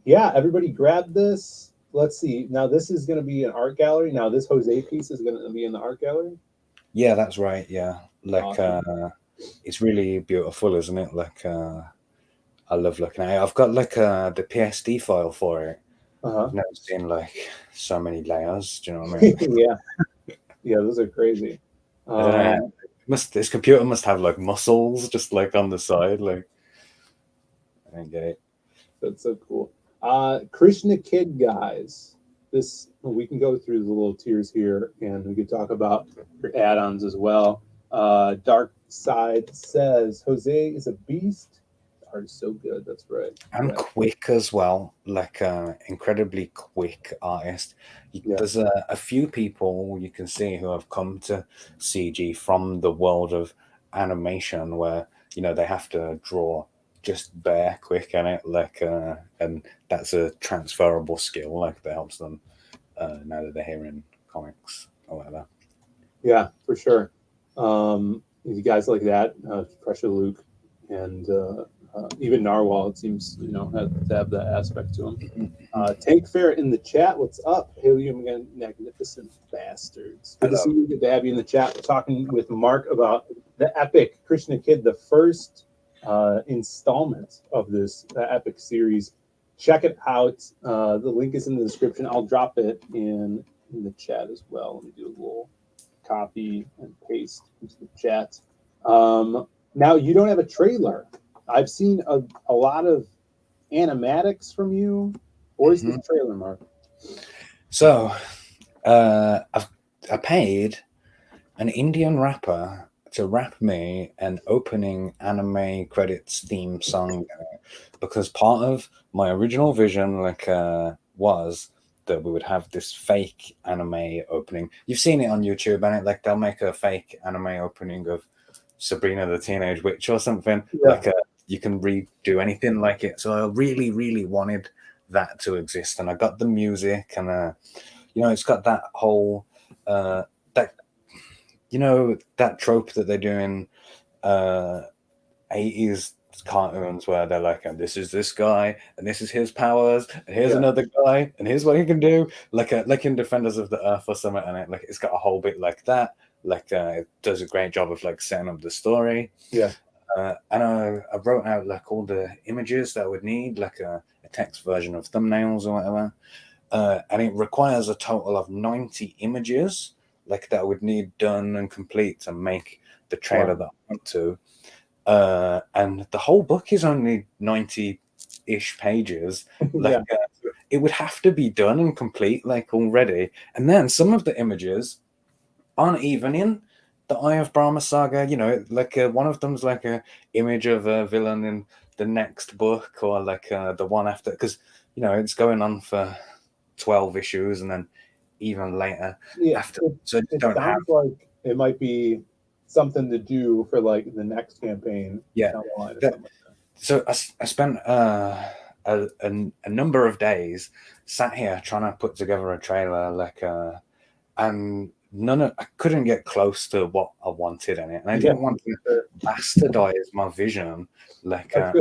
Speaker 7: Yeah, everybody grab this. Let's see. Now this is going to be an art gallery. Now this Jose piece is going to be in the art gallery.
Speaker 9: Yeah, that's right. Yeah, like awesome. It's really beautiful, isn't it? Like I love looking at it. I've got like the PSD file for it. I've never seen like so many layers. Do you know what I mean?
Speaker 7: Yeah, those are crazy.
Speaker 9: I don't know. This computer must have like muscles just like on the side. Like, I don't get it.
Speaker 7: That's so cool. Krishna Kid guys. This we can go through the little tiers here, and we could talk about your add-ons as well. Dark Side says Jose is a beast. Art is so good. That's right.
Speaker 9: And quick as well, like incredibly quick artist. There's a few people you can see who have come to CG from the world of animation, where they have to draw just bare quick in it, like and that's a transferable skill, like that helps them now that they're here in comics or whatever.
Speaker 7: Yeah, for sure. You guys like that, Pressure Luke, and even Narwhal, it seems, to have that aspect to him. Tank Fair in the chat. What's up, Helium Magnificent Bastards? Good to see you. Good to have you in the chat. We're talking with Mark about the epic Krishna Kid, the first installment of this epic series. Check it out. The link is in the description. I'll drop it in the chat as well. Let me do a little copy and paste into the chat. Now, you don't have a trailer. I've seen a lot of animatics from you. Where's this trailer, Mark?
Speaker 9: So, I paid an Indian rapper to rap me an opening anime credits theme song because part of my original vision, was that we would have this fake anime opening. You've seen it on YouTube, and they'll make a fake anime opening of Sabrina the Teenage Witch or something. You can redo anything like it. So I really, really wanted that to exist, and I got the music, and it's got that whole that trope that they do in 80s cartoons where they're like, and this is this guy, and this is his powers, and here's another guy, and here's what he can do, like in Defenders of the Earth or something, and it's got a whole bit like that. It does a great job of setting up the story. And I wrote out all the images that I would need, a text version of thumbnails or whatever. And it requires a total of 90 images that I would need done and complete to make the trailer that I want to. And the whole book is only 90-ish pages. It would have to be done and complete already. And then some of the images aren't even in the Eye of Brahma saga. One of them's a image of a villain in the next book, or the one after, because it's going on for 12 issues and then even later after. So
Speaker 7: it sounds like it might be something to do for the next campaign.
Speaker 9: so I spent a number of days sat here trying to put together a trailer, and I couldn't get close to what I wanted in it, and I didn't want to bastardize my vision, and put out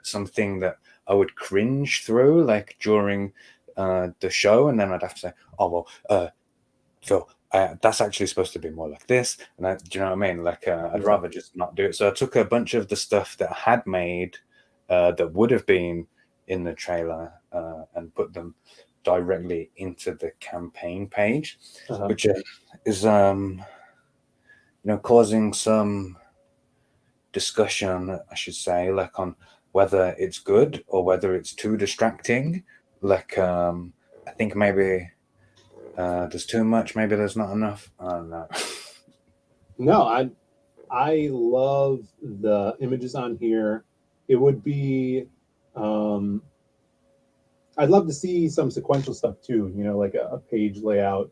Speaker 9: something that I would cringe through, during the show, and then I'd have to say, "Oh well, Phill, that's actually supposed to be more like this," and do you know what I mean? I'd rather just not do it. So I took a bunch of the stuff that I had made that would have been in the trailer and put them directly into the campaign page, which is causing some discussion, I should say, on whether it's good or whether it's too distracting. I think maybe there's too much, maybe there's not enough. I don't know.
Speaker 7: No, I love the images on here. It would be I'd love to see some sequential stuff too, like a page layout,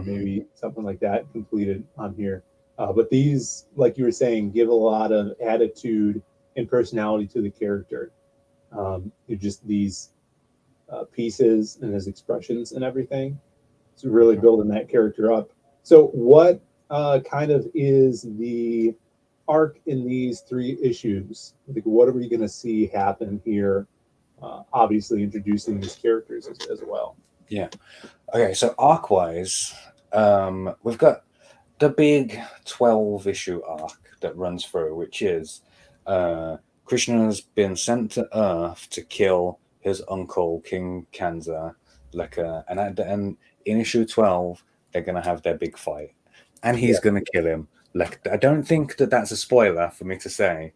Speaker 7: maybe something like that completed on here. But these, like you were saying, give a lot of attitude and personality to the character. Just these pieces and his expressions and everything. It's really building that character up. So what kind of is the arc in these 3 issues? Like, what are we going to see happen here? Obviously introducing these characters as well.
Speaker 9: Yeah. Okay, so arc-wise, we've got the big 12-issue arc that runs through, which is Krishna's been sent to Earth to kill his uncle, King Kanza. And at the end, in issue 12, they're going to have their big fight. And he's going to kill him. I don't think that's a spoiler for me to say.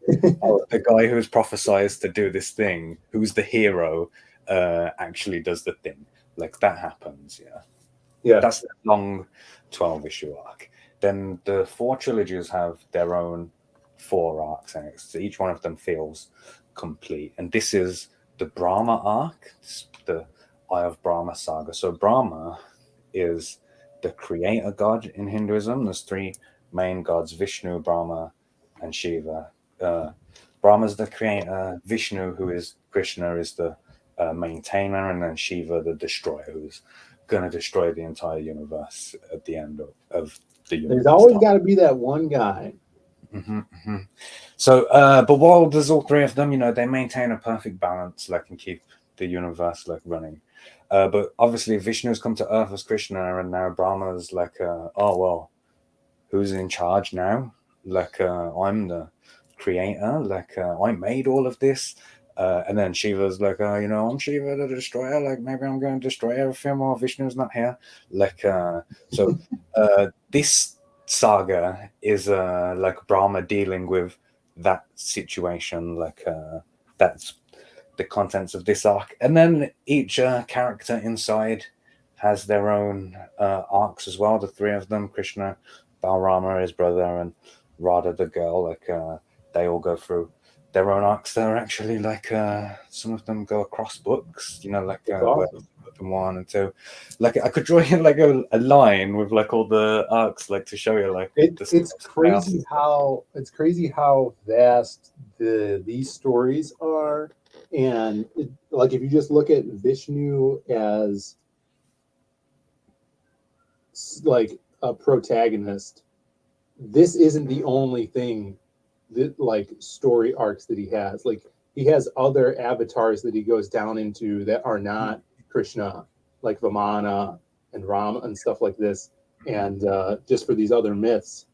Speaker 9: The guy who's prophesized to do this thing, who's the hero, actually does the thing. That happens, yeah. That's the long 12-issue arc. Then the 4 trilogies have their own 4 arcs, and so each one of them feels complete. And this is the Brahma arc, the Eye of Brahma saga. So Brahma is the creator god in Hinduism. There's 3 main gods: Vishnu, Brahma, and Shiva. Brahma's the creator, Vishnu, who is Krishna, is the maintainer, and then Shiva, the destroyer, who's going to destroy the entire universe at the end of the universe.
Speaker 7: There's always got to be that one guy.
Speaker 9: So, but while there's all 3 of them, they maintain a perfect balance, and keep the universe running. But obviously, Vishnu's come to Earth as Krishna, and now Brahma's oh well, who's in charge now? I'm the creator. I made all of this. And then Shiva's I'm Shiva the destroyer. Maybe I'm going to destroy everything while Vishnu's not here. So this saga is Brahma dealing with that situation. That's the contents of this arc. And then each character inside has their own arcs as well. The 3 of them, Krishna, Balrama, his brother, and Radha, the girl, they all go through their own arcs. They're actually some of them go across books, awesome. 1 and 2. I could draw you a line with all the arcs to show you
Speaker 7: it's crazy how vast these stories are. And if you just look at Vishnu as a protagonist, this isn't the only thing that story arcs that he has. He has other avatars that he goes down into that are not Krishna, like Vamana and Rama and stuff like this, and just for these other myths.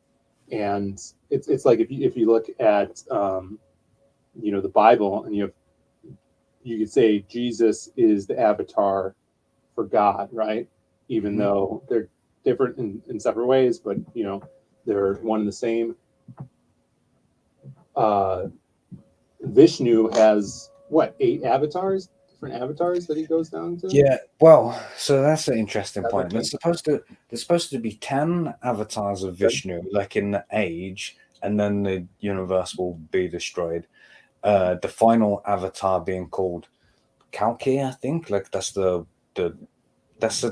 Speaker 7: And it's if you look at the Bible, and you could say Jesus is the avatar for God, right? Even though they're different in separate ways, but they're one and the same. Vishnu has 8 avatars, different avatars that he goes down to?
Speaker 9: Yeah, well, so that's an interesting point. There's supposed to be 10 avatars of Vishnu, in the age, and then the universe will be destroyed. The final avatar being called Kalki, I think. That's the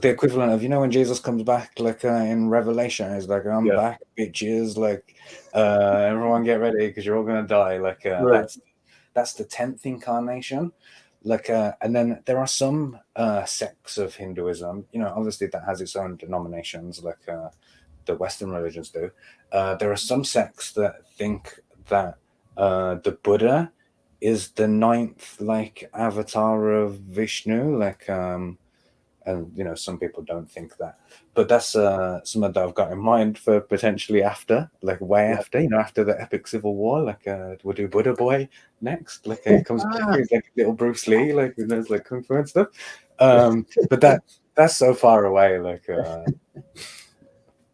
Speaker 9: equivalent of when Jesus comes back in Revelation. It's I'm back, bitches. Everyone get ready because you're all gonna die.
Speaker 7: Right.
Speaker 9: that's the 10th incarnation. Like, and then there are some sects of Hinduism, obviously that has its own denominations, like the Western religions do. There are some sects that think that the Buddha is the 9th, like, avatar of Vishnu, like, and some people don't think that, but that's something that I've got in mind for potentially after, like way after, after the epic civil war, like we'll do Buddha Boy next, like he comes back, he's like little Bruce Lee, like who knows, like kung fu and stuff. But that's so far away, like
Speaker 7: that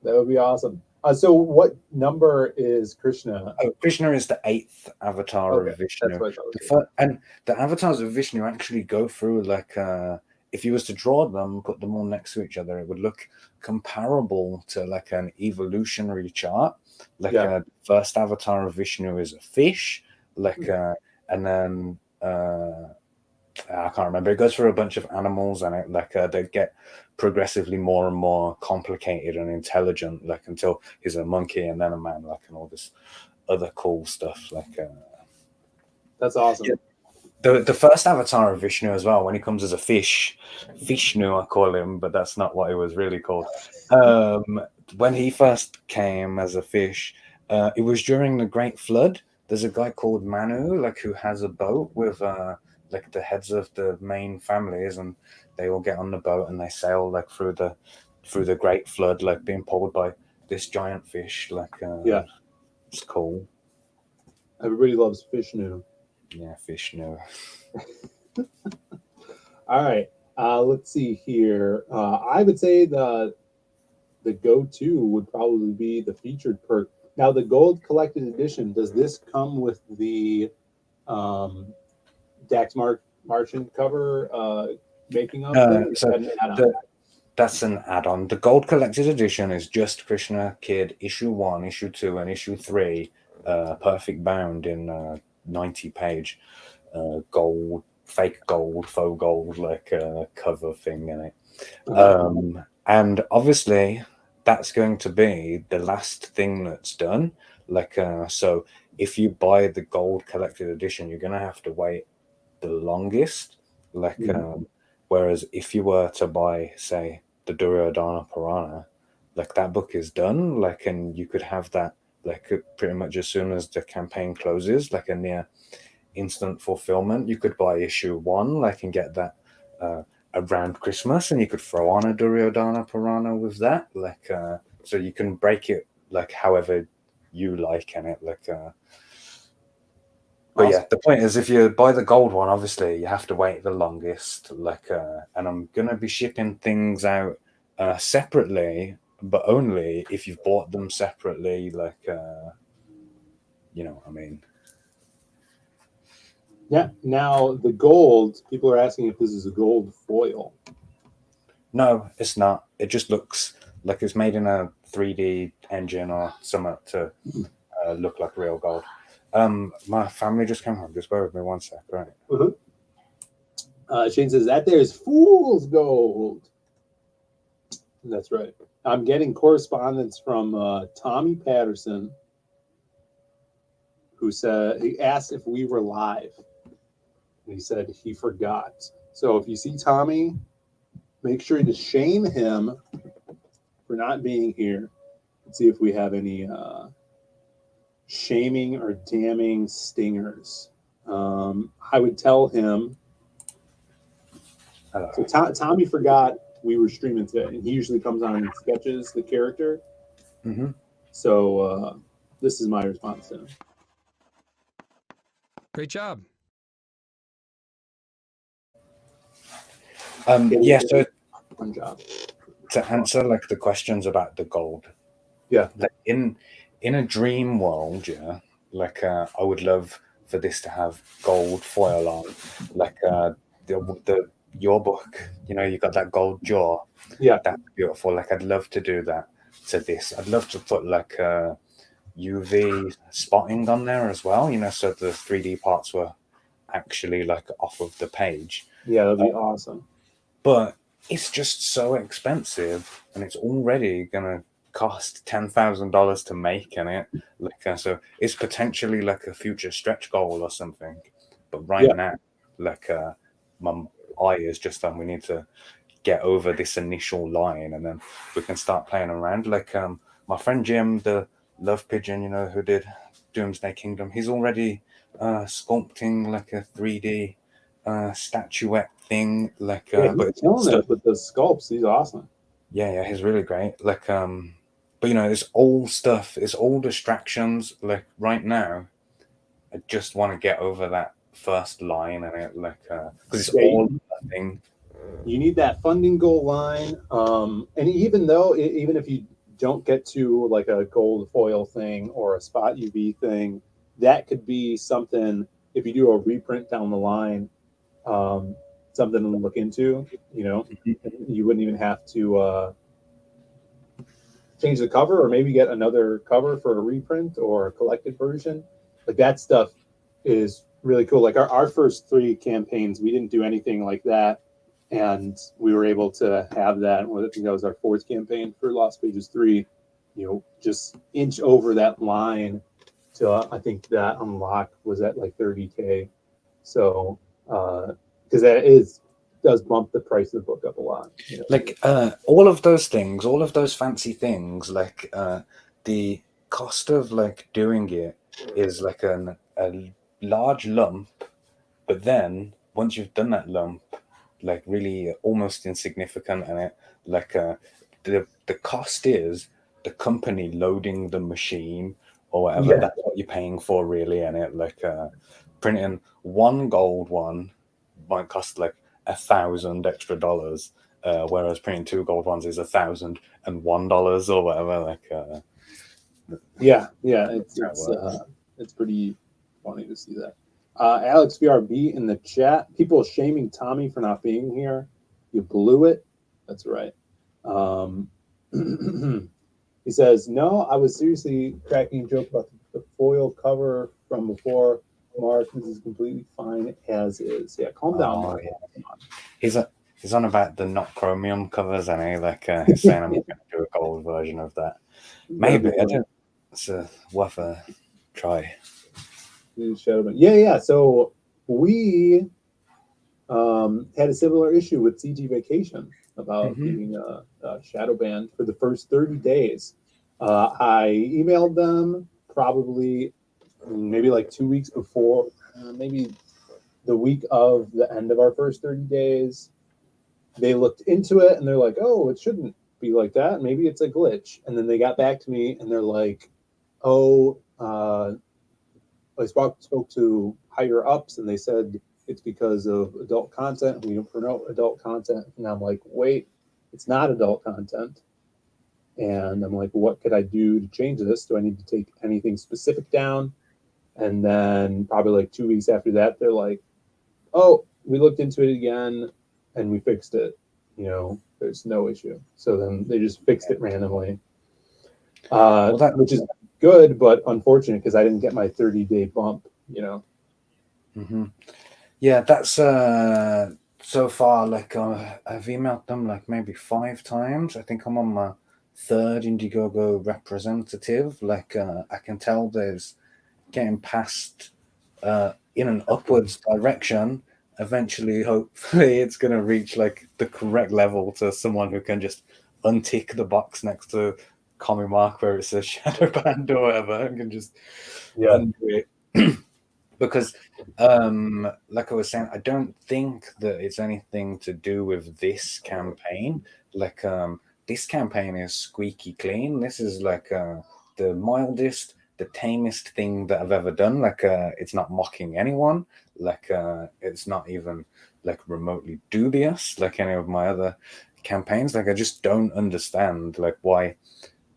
Speaker 7: would be awesome. So what number is Krishna?
Speaker 9: Krishna is the 8th avatar of Vishnu.
Speaker 7: That's what I thought.
Speaker 9: And the avatars of Vishnu actually go through, like if you was to draw them, put them all next to each other, it would look comparable to like an evolutionary chart. Like first avatar of Vishnu is a fish, like and then I can't remember. It goes through a bunch of animals, and it like they get progressively more and more complicated and intelligent, like until he's a monkey and then a man, like, and all this other cool stuff. Like
Speaker 7: that's awesome.
Speaker 9: The first avatar of Vishnu as well, when he comes as a fish, Vishnu I call him, but that's not what he was really called. When he first came as a fish, it was during the Great Flood. There's a guy called Manu, like, who has a boat with like the heads of the main families, and they all get on the boat and they sail like through the Great Flood, like being pulled by this giant fish. Like it's cool.
Speaker 7: Everybody loves Vishnu.
Speaker 9: Yeah, Vishnu.
Speaker 7: All right, let's see here. I would say the go-to would probably be the featured perk. Now, the gold collected edition, does this come with the Dax Marchand cover making up?
Speaker 9: That's an add-on. The gold collected edition is just Krishna Kid issue 1, issue 2, and issue 3, perfect bound in 90-page gold, fake gold, faux gold, like cover thing in it. And obviously that's going to be the last thing that's done. Like so if you buy the gold collected edition, you're gonna have to wait the longest. Like whereas if you were to buy, say, the Duryodhana Purana, like that book is done, like, and you could have that like pretty much as soon as the campaign closes, like a near instant fulfillment. You could buy issue 1, like, and get that around Christmas, and you could throw on a Duryodhana Purana with that, like so you can break it like however you like in it, like but yeah, the point is, if you buy the gold one, obviously you have to wait the longest, like and I'm gonna be shipping things out separately, but only if you've bought them separately, like you know what I mean.
Speaker 7: Yeah. Now the gold, people are asking if this is a gold foil.
Speaker 9: No, it's not. It just looks like it's made in a 3D engine or something to look like real gold. My family just came home. Just bear with me one sec, right?
Speaker 7: Shane says that there is fool's gold. That's right. I'm getting correspondence from Tommy Patterson, who said, he asked if we were live. And he said he forgot. So if you see Tommy, make sure to shame him for not being here. Let's see if we have any shaming or damning stingers. I would tell him. So Tommy forgot we were streaming today, and he usually comes on and sketches the character. So this is my response to him.
Speaker 10: Great job.
Speaker 9: Yeah, so
Speaker 7: one job
Speaker 9: to answer like the questions about the gold.
Speaker 7: Yeah,
Speaker 9: like in a dream world, yeah, like I would love for this to have gold foil on, like the your book. You know, you got that gold jaw.
Speaker 7: Yeah,
Speaker 9: that's beautiful. Like I'd love to do that to this. I'd love to put like UV spotting on there as well. You know, so the 3D parts were actually like off of the page.
Speaker 7: Yeah, that'd be awesome.
Speaker 9: But it's just so expensive, and it's already gonna cost $10,000 to make in it. Like so, it's potentially like a future stretch goal or something. But right now, like my eye is just we need to get over this initial line, and then we can start playing around. Like my friend Jim, the Love Pigeon, you know, who did Doomsday Kingdom, he's already sculpting like a 3D statuette thing. Like,
Speaker 7: but he's killing it with the sculpts. He's awesome.
Speaker 9: Yeah, he's really great. Like, but you know, it's all stuff. It's all distractions. Like right now, I just want to get over that first line, and it like because it's all nothing.
Speaker 7: You need that funding goal line, and even if you don't get to like a gold foil thing or a spot UV thing, that could be something. If you do a reprint down the line, something to look into. You know, you wouldn't even have to change the cover, or maybe get another cover for a reprint or a collected version. Like that stuff is really cool. Like our first 3 campaigns, we didn't do anything like that. And we were able to have that. I think that was our 4th campaign for Lost Pages 3. You know, just inch over that line to I think that unlock was at like 30K. So because that does bump the price of the book up a lot. You know?
Speaker 9: Like all of those things, all of those fancy things, like the cost of like doing it is like a large lump, but then once you've done that lump, like really almost insignificant, and it like the cost is the company loading the machine or whatever. That's what you're paying for really, and it like printing one gold one might cost like $1,000 extra, whereas printing 2 gold ones is $1,001 or whatever. Like
Speaker 7: it's pretty funny to see that. Alex VRB in the chat. People shaming Tommy for not being here. You blew it. That's right. He says, no, I was seriously cracking a joke about the foil cover from before. Mark, this is completely fine as is. Yeah, calm down, Mark.
Speaker 9: Yeah. He's on about the not chromium covers, and he like he's saying I'm going to do a gold version of that. Maybe it's worth a try.
Speaker 7: Yeah. So we had a similar issue with CG Vacation about being shadow banned for the first 30 days. I emailed them probably maybe like 2 weeks before, maybe the week of the end of our first 30 days. They looked into it and they're like, oh, it shouldn't be like that. Maybe it's a glitch. And then they got back to me and they're like, oh, I spoke to higher ups and they said it's because of adult content. We don't promote adult content. And I'm like, wait, it's not adult content. And I'm like, what could I do to change this? Do I need to take anything specific down? And then probably like 2 weeks after that, they're like, oh, we looked into it again and we fixed it. You know, there's no issue. So then they just fixed it randomly, which is good, but unfortunate because I didn't get my 30-day bump, you know.
Speaker 9: Yeah, that's so far like I've emailed them like maybe 5 times. I think I'm on my 3rd Indiegogo representative. Like I can tell there's getting past in an upwards direction. Eventually, hopefully, it's going to reach like the correct level to someone who can just untick the box next to Comic Mark where it says shadow band or whatever, and can just undo it. Because, like I was saying, I don't think that it's anything to do with this campaign. Like, this campaign is squeaky clean. This is like the mildest, the tamest thing that I've ever done. Like, it's not mocking anyone. Like, it's not even like remotely dubious like any of my other campaigns. Like, I just don't understand like why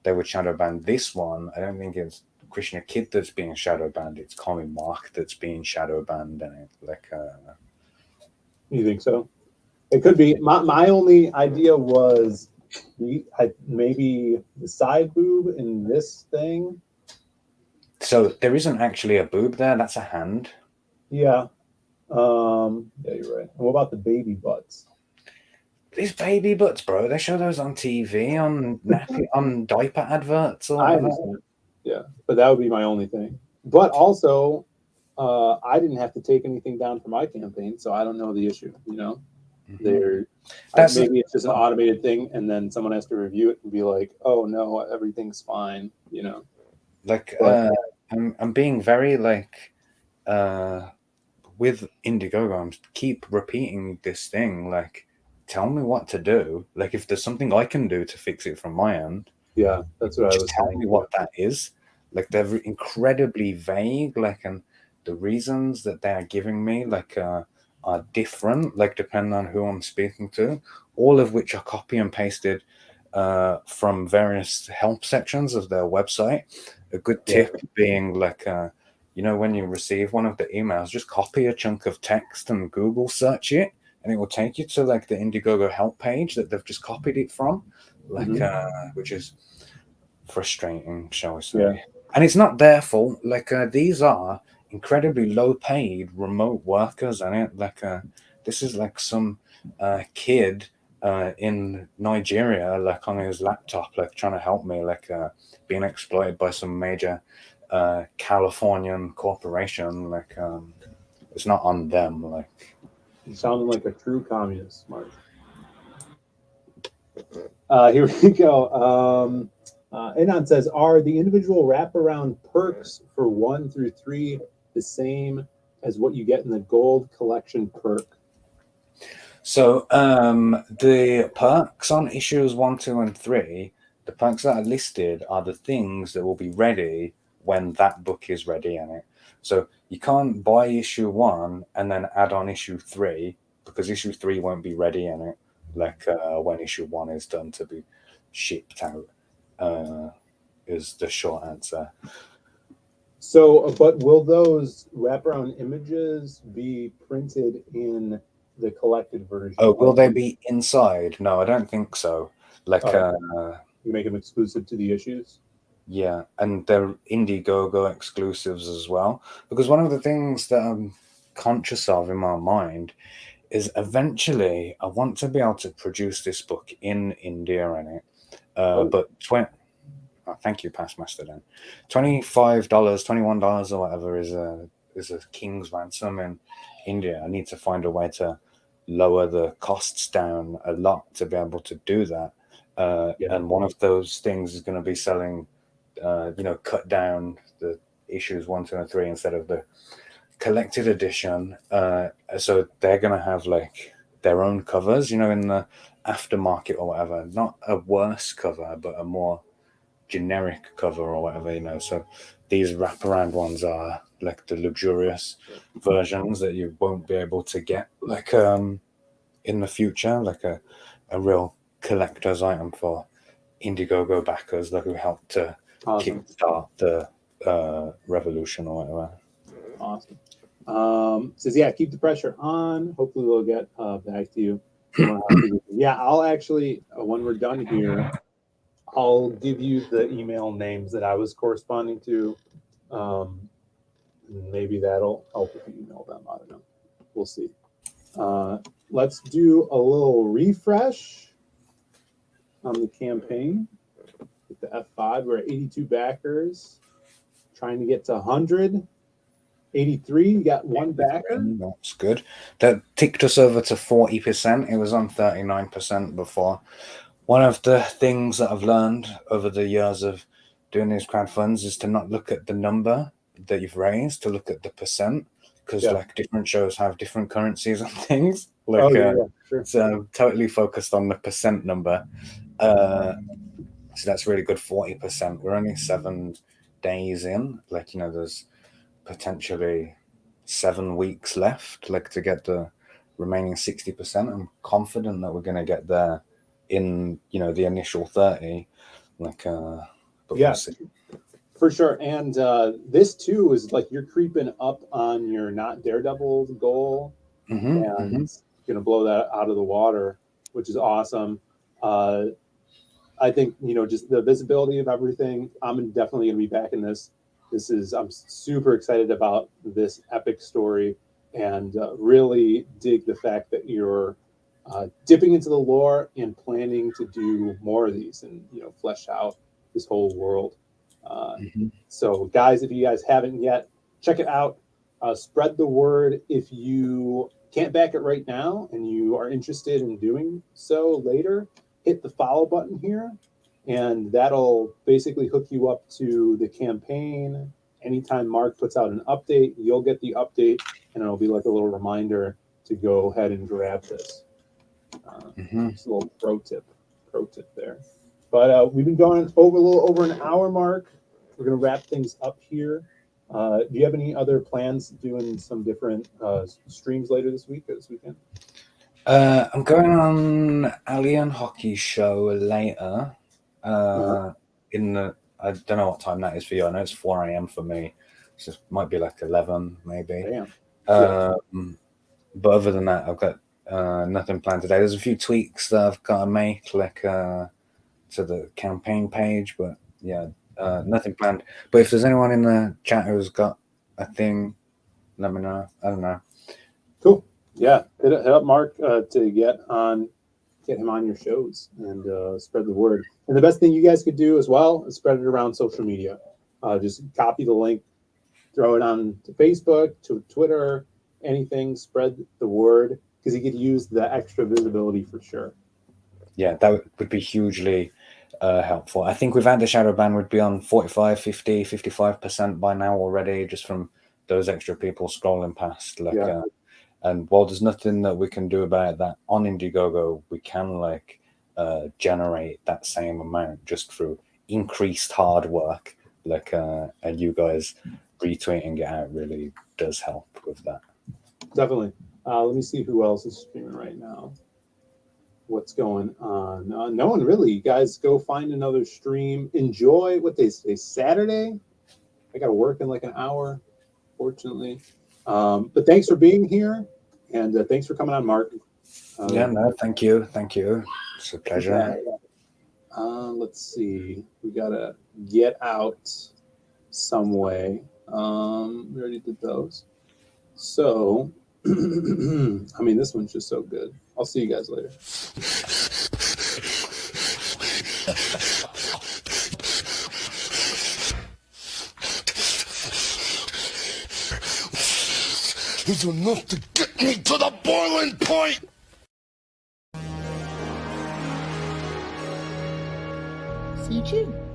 Speaker 9: they would shadow ban this one. I don't think it's KRISHNA Kid that's being shadow banned. It's Comic Mark that's being shadow banned. And like,
Speaker 7: you think so? It could be. My only idea was maybe the side boob in this thing.
Speaker 9: So there isn't actually a boob there. That's a hand.
Speaker 7: Yeah. Yeah, you're right. And what about the baby butts?
Speaker 9: These baby butts, bro. They show those on TV, on diaper adverts or whatever.
Speaker 7: I understand. Yeah, but that would be my only thing. But also, I didn't have to take anything down for my campaign, so I don't know the issue. You know, maybe it's just an automated thing, and then someone has to review it and be like, "Oh no, everything's fine." You know,
Speaker 9: like I'm being very like with Indiegogo. I'm keep repeating this thing like, tell me what to do. Like if there's something I can do to fix it from my end,
Speaker 7: yeah, that's what I was
Speaker 9: tell
Speaker 7: saying.
Speaker 9: me what that is. Like they're incredibly vague. Like and the reasons that they are giving me like are different. Like depending on who I'm speaking to. All of which are copy and pasted from various help sections of their website. A good tip being like, you know, when you receive one of the emails, just copy a chunk of text and Google search it, and it will take you to like the Indiegogo help page that they've just copied it from, like, which is frustrating, shall we say.
Speaker 7: Yeah.
Speaker 9: And it's not their fault. Like, these are incredibly low paid remote workers, and like, this is like some kid in Nigeria, like on his laptop, like trying to help me, like being exploited by some major Californian corporation. Like it's not on them. Like
Speaker 7: you sounded like a true communist, Mark. Here we go. Anon says, are the individual wraparound perks for 1 through 3 the same as what you get in the gold collection perk?
Speaker 9: So the perks on issues 1, 2, and 3, the perks that are listed are the things that will be ready when that book is ready in it. So you can't buy issue 1 and then add on issue 3 because issue 3 won't be ready in it. Like when issue 1 is done to be shipped out, is the short answer.
Speaker 7: So, but will those wraparound images be printed in the collected version?
Speaker 9: Oh, will they be inside? No, I don't think so. Like,
Speaker 7: you make them exclusive to the issues?
Speaker 9: Yeah, and they're Indiegogo exclusives as well. Because one of the things that I'm conscious of in my mind is eventually I want to be able to produce this book in India in it. But thank you, Past Master. Then $25, $21 or whatever is a king's ransom in India. I need to find a way to lower the costs down a lot to be able to do that. And one of those things is going to be selling, cut down the issues 1, 2, and 3 instead of the collected edition. So they're going to have like their own covers, in the aftermarket or whatever. Not a worse cover, but a more generic cover or whatever, So these wraparound ones are like the luxurious versions that you won't be able to get like in the future, like a real collector's item for Indiegogo backers, like who helped to kickstart the revolution or whatever.
Speaker 7: Awesome. Says, keep the pressure on. Hopefully we'll get back to you. I'll actually, when we're done here, I'll give you the email names that I was corresponding to. Maybe that'll help if you email them. I don't know. We'll see. Let's do a little refresh on the campaign with the F5. We're at 82 backers, trying to get to 100. 83, you got one backer.
Speaker 9: That's good. That ticked us over to 40%. It was on 39% before. One of the things that I've learned over the years of doing these crowdfunds is to not look at the number that you've raised, to look at the percent, because like different shows have different currencies and things. Like,
Speaker 7: sure.
Speaker 9: So I'm totally focused on the percent number. So that's really good, 40%. We're only 7 days in. Like, there's potentially 7 weeks left, like to get the remaining 60%. I'm confident that we're going to get there in the initial 30, like we'll see.
Speaker 7: For sure. And this too is like you're creeping up on your not Daredevil goal, and gonna blow that out of the water, which is awesome. I think just the visibility of everything. I'm definitely gonna be back in this. I'm super excited about this epic story, and really dig the fact that you're dipping into the lore and planning to do more of these and flesh out this whole world. So guys, if you guys haven't yet, check it out. Spread the word if you can't back it right now and you are interested in doing so later. Hit the follow button here, and that'll basically hook you up to the campaign. Anytime Mark puts out an update, you'll get the update, and it'll be like a little reminder to go ahead and grab this. Just a little pro tip there. But we've been going over a little over an hour mark. We're going to wrap things up here. Do you have any other plans doing some different streams later this week or this weekend?
Speaker 9: I'm going on Alien Hockey Show later. In the I don't know what time that is for you. I know it's 4 a.m. for me. So it might be like 11 maybe.
Speaker 7: Damn.
Speaker 9: But other than that, I've got nothing planned today. There's a few tweaks that I've got to make, like to the campaign page, but yeah, nothing planned. But if there's anyone in the chat who's got a thing, let me know. I don't know.
Speaker 7: Cool. Yeah, hit up Mark to get him on your shows and spread the word. And the best thing you guys could do as well is spread it around social media. Just copy the link, throw it on to Facebook, to Twitter, anything. Spread the word because you could use the extra visibility for sure.
Speaker 9: Yeah, that would be hugely helpful. I think without the shadow ban, we'd be on 45, 50, 55% by now already, just from those extra people scrolling past. And while there's nothing that we can do about that on Indiegogo, we can generate that same amount just through increased hard work. And you guys retweeting it out really does help with that.
Speaker 7: Definitely. Let me see who else is streaming right now. What's going on? No one really. You guys go find another stream. Enjoy what they say. Saturday. I got to work in like an hour, fortunately. But thanks for being here, and thanks for coming on, Mark.
Speaker 9: Thank you. It's a pleasure.
Speaker 7: Let's see. We gotta get out some way. We already did those. So, I mean, this one's just so good. I'll see you guys later.
Speaker 3: It's enough to get me to the boiling point.
Speaker 1: CG.